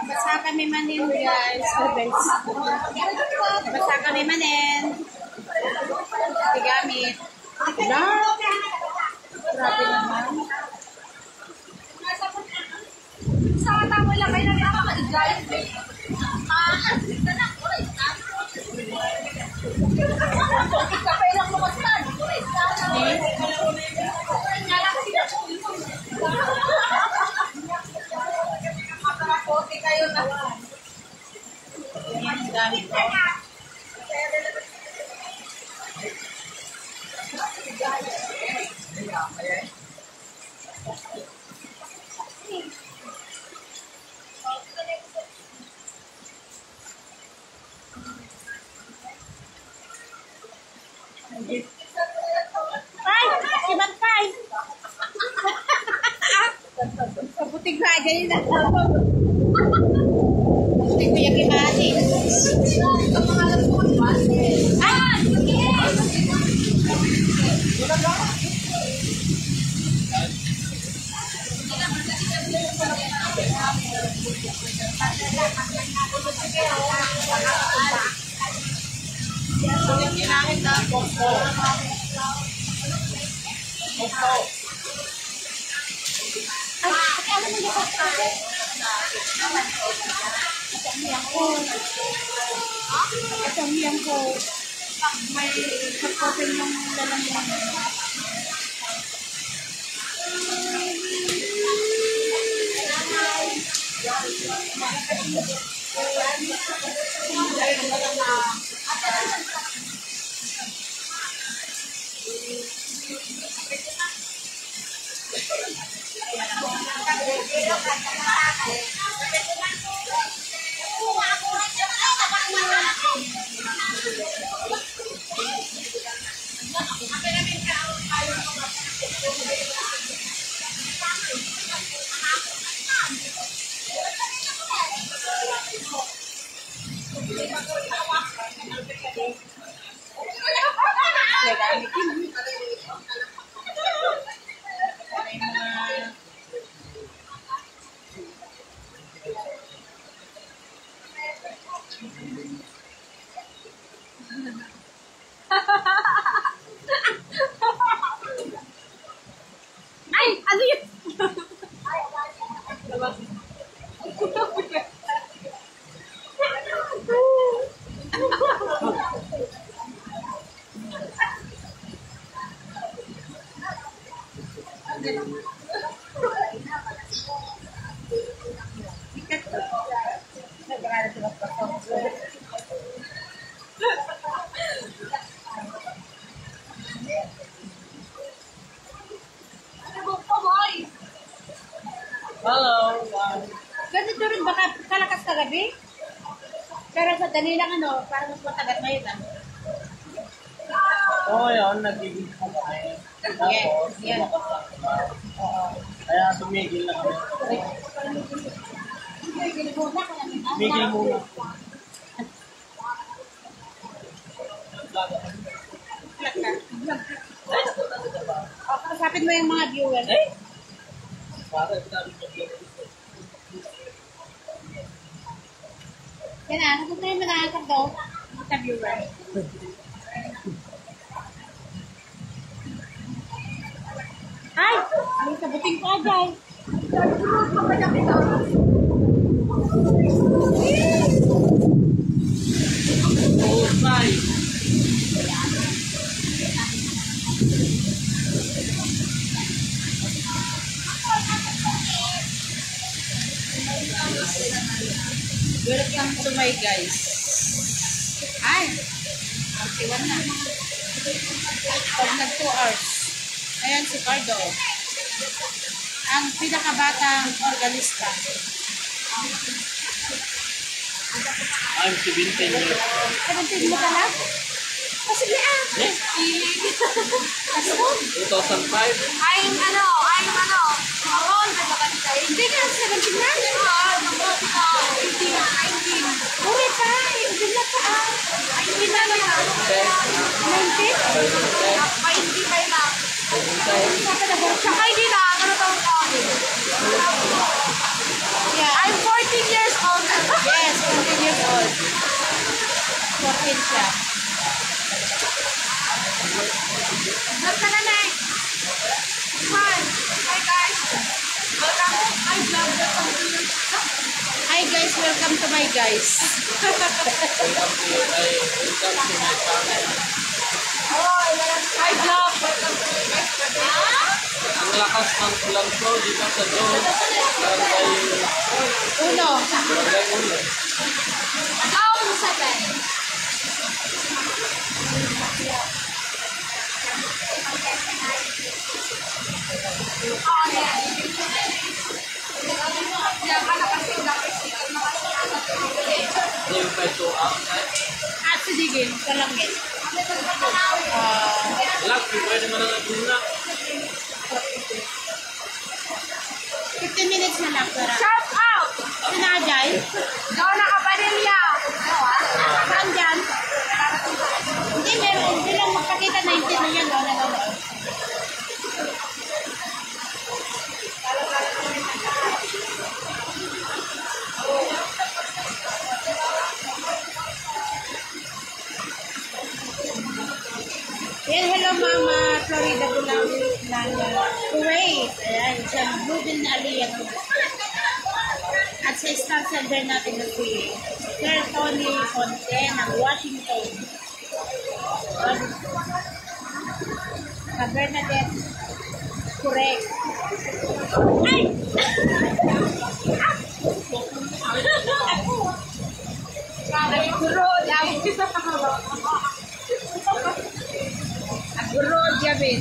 Basa kami manin, guys. Basa kami manin. Tigamit. Grabe naman. Sa mata mo lang, may nakakaigal. Kapay lang lumasan. Matarapote kayo na. Yan, dami ko. Ay! Ibantay! Kaputing na, ganyan na. Kaputing ko yung kimati. Ay! Ang ko. May pagkopin yung lalamunan. Ay, ano yun? Hello. Ganito rin baka kalakas kagabi? Pero sa dali lang parang mas matagat ngayon Oo, yun. Nagiging kumain. Tapos, Yes. kaya tumigil na kami. Tumigil muna. Kasapit mo yung mga viewers. Para sabi ko. Yan na, kapag tayo manakakap daw, interviewer. Ay! Ay, sabuting ko agay. Welcome to my guys. Ay! Siwan na. Pag nag 2 hours. Ayan si Cardo. Ang pinakabatang organista. I'm 17 years. 17 mo ka lang? Kasi ah! Yes, Kasi mo? 2005. I'm hindi ka 17 na? Uri pa, hindi na pa ah. Hindi na na. 19? Tsaka hindi na, ano taong taon? Yeah. I'm 14 years old. Yes, 14 years old. 14 siya. Vlog ka na, Nay. Hi. Hi, guys. Welcome. Hi, vlog. Welcome to you. Hi guys, welcome to my guys. Hi, vlog. Welcome to you. Ang lakas ng ulan ko dito sa John. Barangay Uno. Uno. Down 7. Oh, yeah. Yang anak kasi Yung pa ito outside. At sige, kalangit. Lak, pwede mo na nag-una. 15 minutes na lang para. Shout out! Sinajay. Dona Cabanilla! Saan dyan? Hindi, meron. Hindi lang magpakita 19 na yan. Lola. Yan, hello Mama Florida Bulang ng Kuwait. Ayan, siya Ruben na Aliyah. At sa staff center natin na si Sir Tony Ponte ng Washington. Sa Bernadette. Correct. Ay! Naguro, Aguro, Jabin.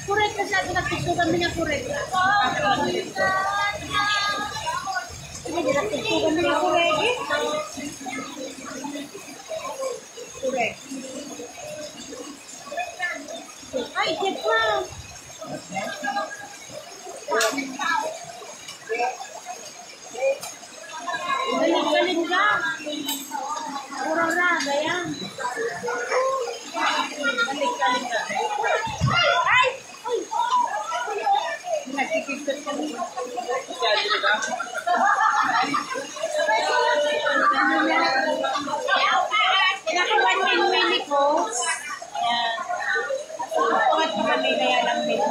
Correct na siya. Nagtugtog kami na correct. Nagtugtog kami na correct. Correct. Ay, get pa. Balik-balik ka. Kurang na, ganyan. Balik-balik ka. Ay! Nagkikipot kami. Naka 1 minute ko. Ayan. Tuwad pa kami, kaya lang din.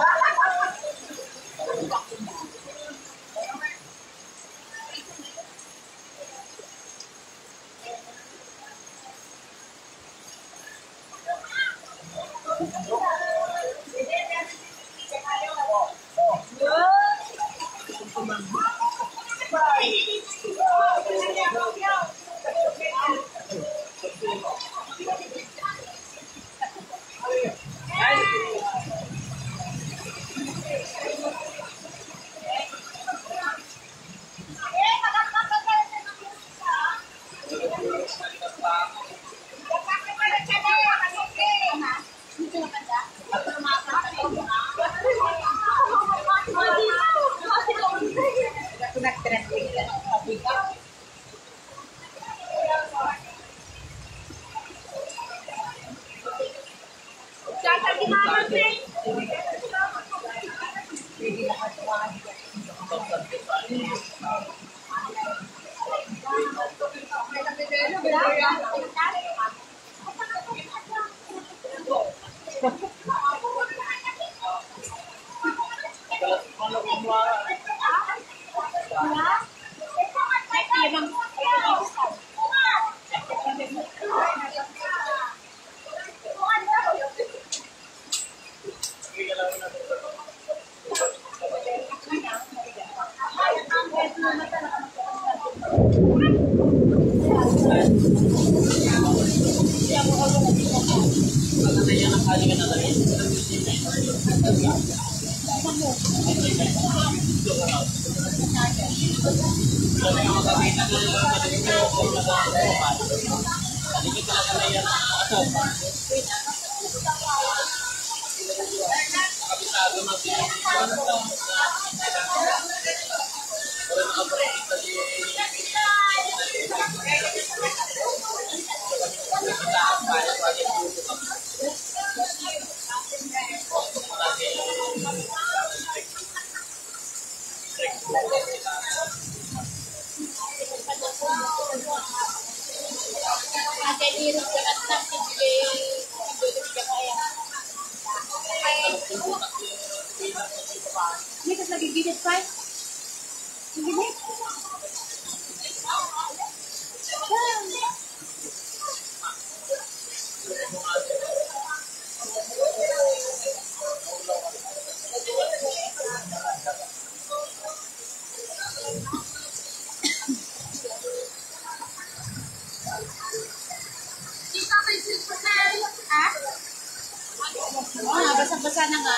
Basang-basa na nga.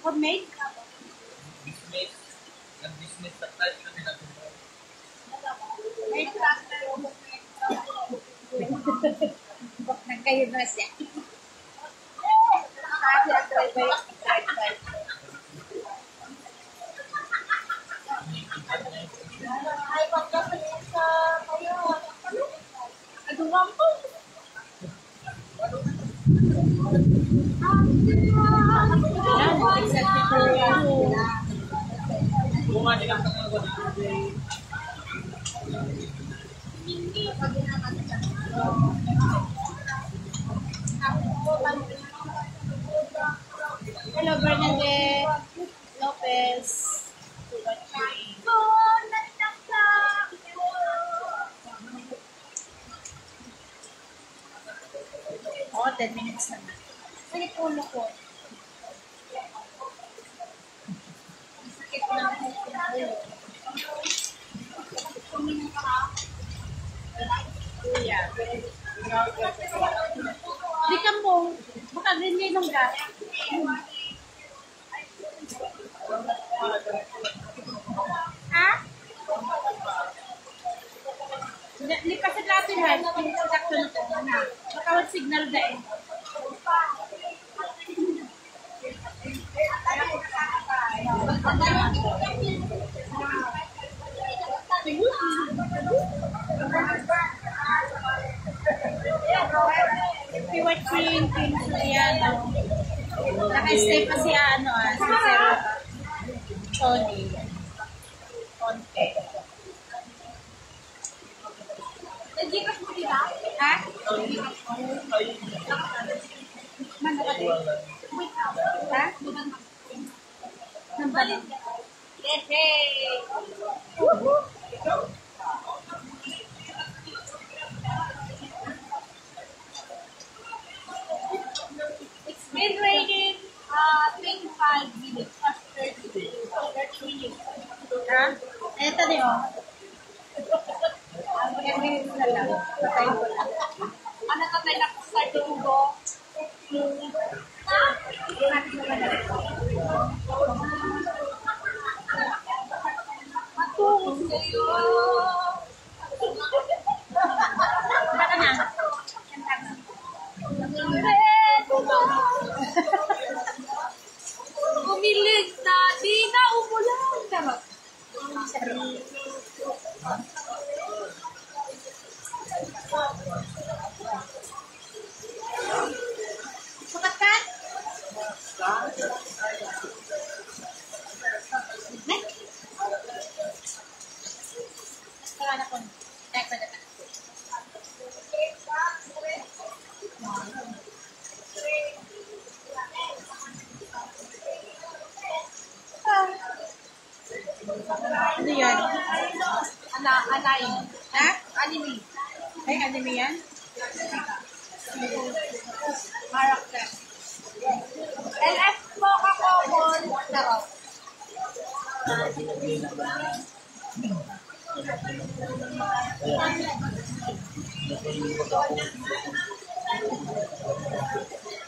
Homemade? Business sa tayo kami na. Bak na kayo na siya. Ay, pagkapalit sa kayo. Aduwang po. Hello, Bernadette Lopez. Oh, 10 minutes na. Sakit ulo ko. Sakit na ulo. Kuya. Di ka mo. Baka ganyan nung gas. Ha? Lipas sa natin ha. Sakto na ito. Makawag signal dahil. If you watching King Soriano, naka-stay pa si si Sir Tony. Conte. Ha? Ha? Nambalik. Yehey! It's been raining 25 minutes after 30 minutes. Ha? Eto din oh. 10 minutes na lang. Patayin ko lang. Ano tatay na start to go? Matungos kayo. Baka na. Umilig na, di na umulan. Charot. Sukat ka? Ano yan? Anime. Ha? Anime. Ay, anime yan? Character. LF po ka-common. Sarap.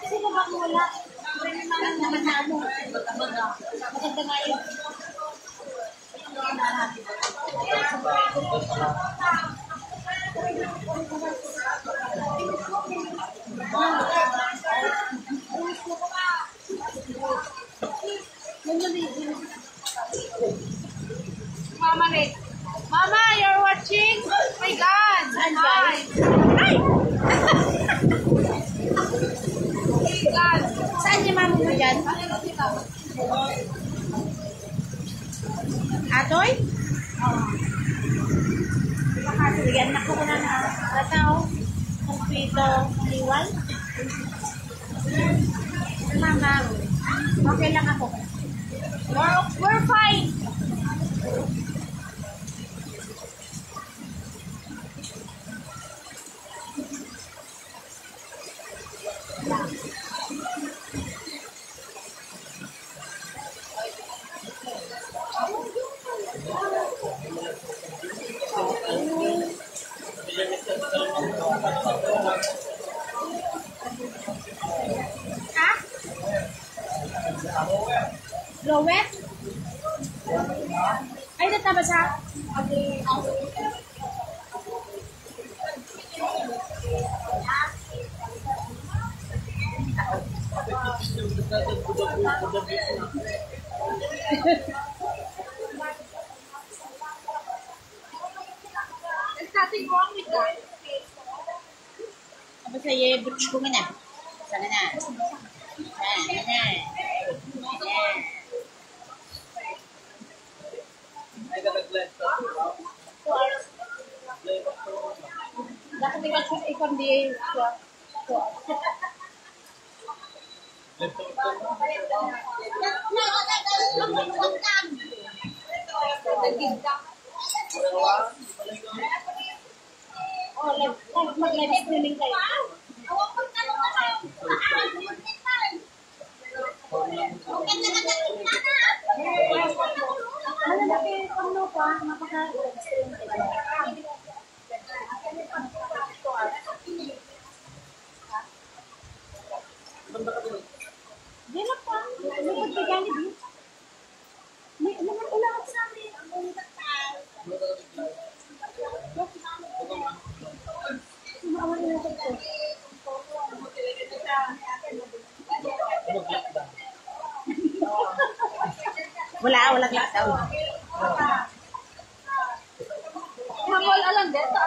Sino bang wala? Naman na ano. Maganda nga yun. Mama Rick. Mama, you're watching? Oh my God. Hi. Hi. Oh my God. Saan yung mama mo dyan? Atoy? Bigyan na ko na ataw. Kompleto liwal. Mama, okay lang ako. We're fine. Ha? Lowet? Ay, nataba siya? There's nothing wrong with that. Apa saya bercukup mana? Sana na. Sana na. Dapat tinggal ikon di mag-live streaming kayo. Ano na kayo ano pa? Mapaka-live stream kayo. Di na pa. May pagkagali din. May naman ulangan sa amin. Wala lockdown. Mangol alam din sa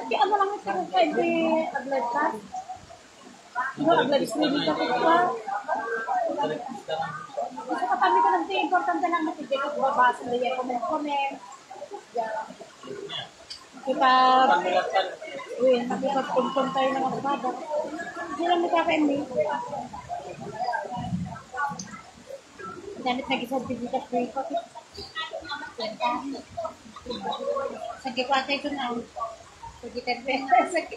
kaya ano lang ito kung pwede agad ka? Ano agad streaming ka pa? Gusto ka kami ko nang importante lang matigil ko babasa na yan. Comment. Makipag-tumpon tayo ng mga baba. Hindi lang makaka-email. Damit nag-certificate free ko. Sige ko atay ko na. Sige terpe. Sige.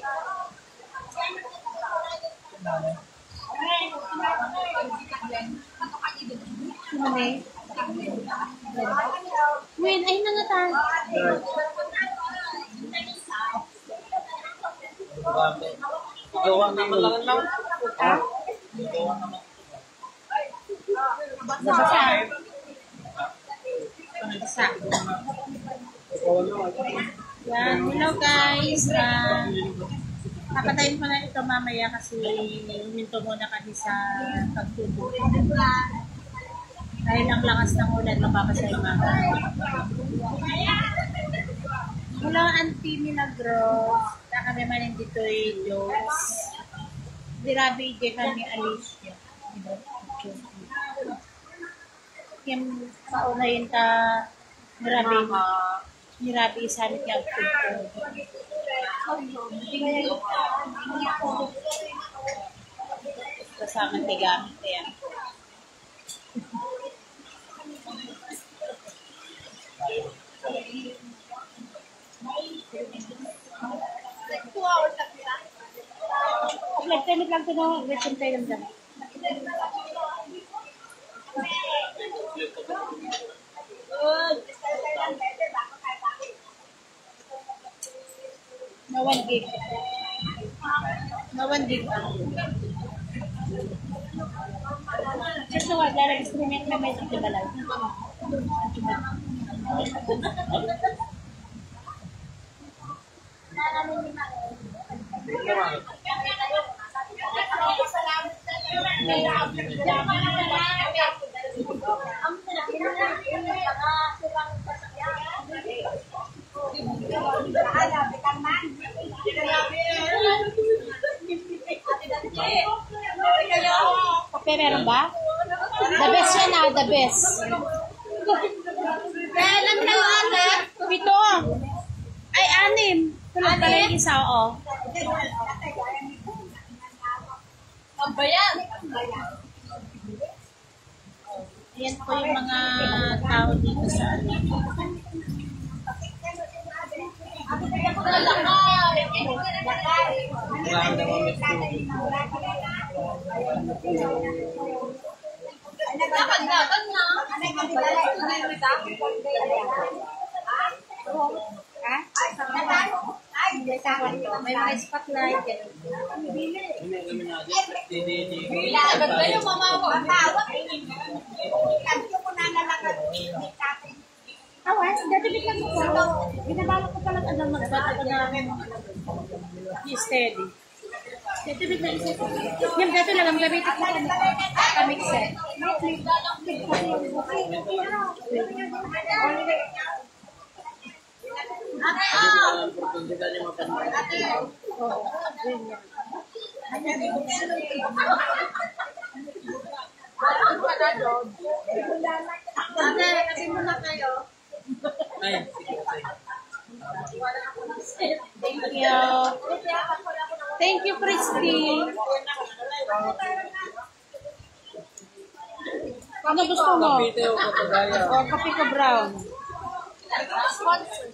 Win, ay na nga tayo. Gawa naman lang lang. Ha? Gawa naman. Nabasa. Nabasa. Yan. Hello guys. Papatayin ko na ito mamaya kasi huminto muna kami sa pagtubo. Dahil ang lakas ng ulan, mapapasay mga. Hello, Auntie Milagros. Na kami man dito ay Diyos. Dirabi, di kami Alicia. Yung paunayin ta Mirabi isanit niya ang food. Kasama tigamit yan. Nag-temit lang ito no, nag-temit lang dyan. Na 1 gig. Na 1 gig ang. Just na wag, lalagay streaming na may sige balay. Kape meron ba? The best yan ah, the best. Kailan lang ate? 7. Ay, 6. Tulad pala yung isa, oh. Ang bayan. Ayan po yung mga tao dito sa ano. Dapat na. May mga spotlight. Agad ba yung mama ko? Awan, dati biglang ko. Binabalak ko pala ano magbato ko na steady. Dati biglang isa. Yung dati lang ang gamitin ko kamix set. Kasi muna kayo. Thank you. Thank you, Christy. Ano gusto mo? O, kape ko brown.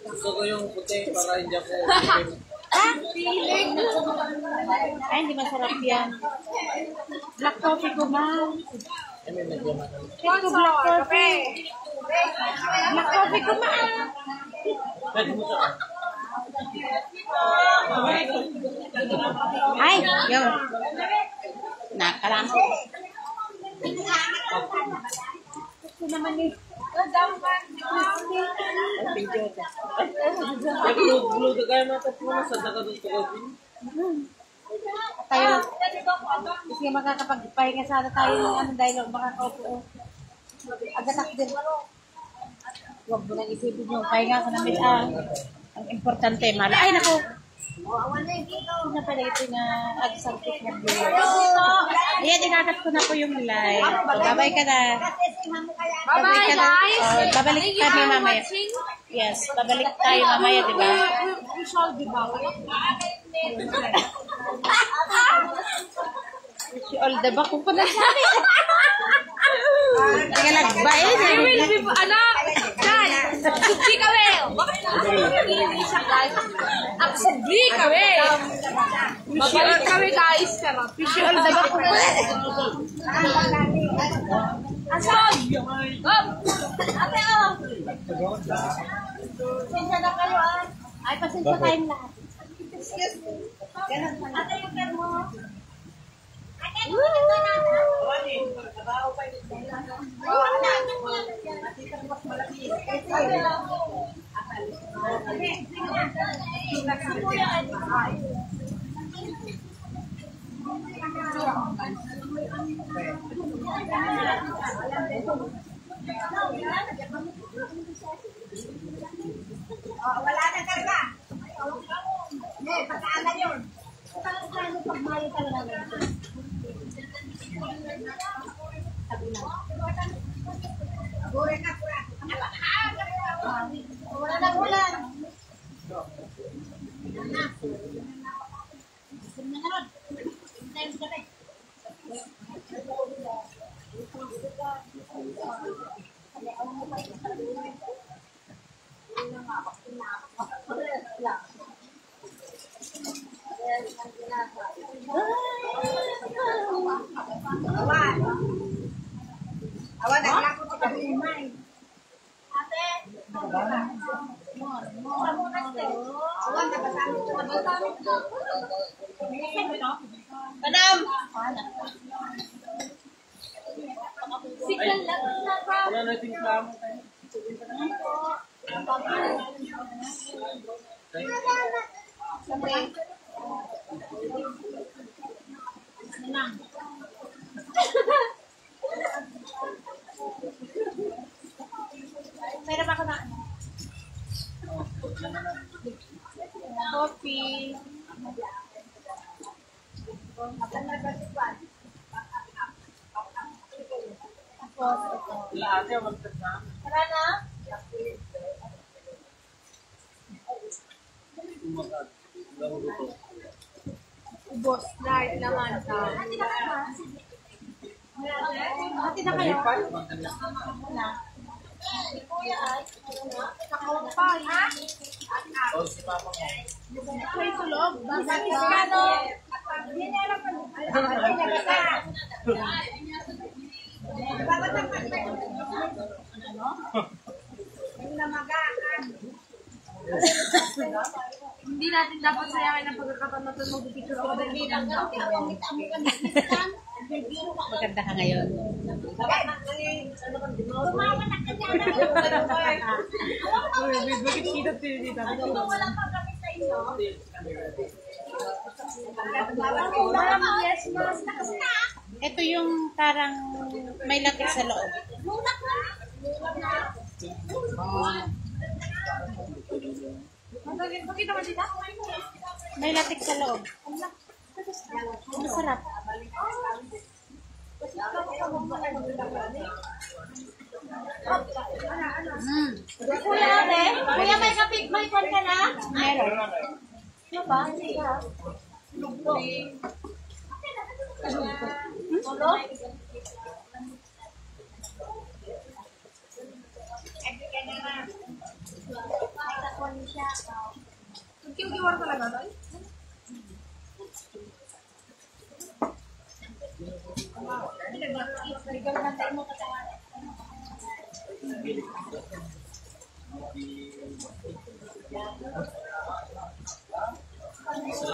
Gusto ko yung puti para hindi ako Ha? Feeling. Ay, hindi masarap yan. Black coffee ko, ma'am. Ito, black coffee. Black coffee ko, ma'am. Ay, yun. Nakalang ko. Ito naman eh. Nag-glue ka kaya matapos sa daga doon ko. Tayo. Kasi makakapagpahinga sana tayo ng ano dahil makakaupo. Agatak din. Huwag mo nang isipin yung pahinga ka namin ang importante. Ay, naku. na pala ito na agsangkit na viewers. Ayan, inakat ko na po yung live. Babay ka na. Bye-bye, ka na. guys. Babalik kami mamaya. Yes, babalik tayo mamaya, di ba? We shall be back. Si Olda ba kung pala sabi? Teka lang, ba eh? I will be, guys, subscribe kami. Bakit hindi siya, guys? Subscribe kami. Babalik kami, guys. Si Olda ba kung pala? Asan? Ate, oh! Pasensya na kayo, ah. Ay, pasensya tayong lahat. Ate, yung pen mo. Ate, wala na talaga. Pagkaan na yun. Pagmali talaga. Wala na ulan. Awan, naglakot sa kahimay. Ate, awan, nabasami ito. Madam! Signal lang na ba? Wala natin plano tayo. Mayroon pa ako na. Coffee. Tapos ito. Lahat yung magtagnan. Tara na. Ubos. Light naman sa. Ate na kayo. Ate na kayo. Kuya ay. Nakapay. Ha? O, si Papa mo. May tulog. Basta Mexicano. Hindi niya alam kung Hindi natin dapat sayangin ang pagkakataon natin mag-picture ako ng bilang. Maganda ka ngayon. tumawa na ka dyan. Bakit kita dito? Kung walang pagkakit sa inyo. Yes, mas nakasna. Ito yung parang may latik sa loob. Lunak na. Bakit naman dito? May latik sa loob. Masarap. Kuya, ate. Kuya, may kapit. May kwan ka na? Meron. Ano ba? Hindi ka. Lugdo. Ulo? Kiw-kiwar talaga tayo? Ikaw na tayo mo katawan.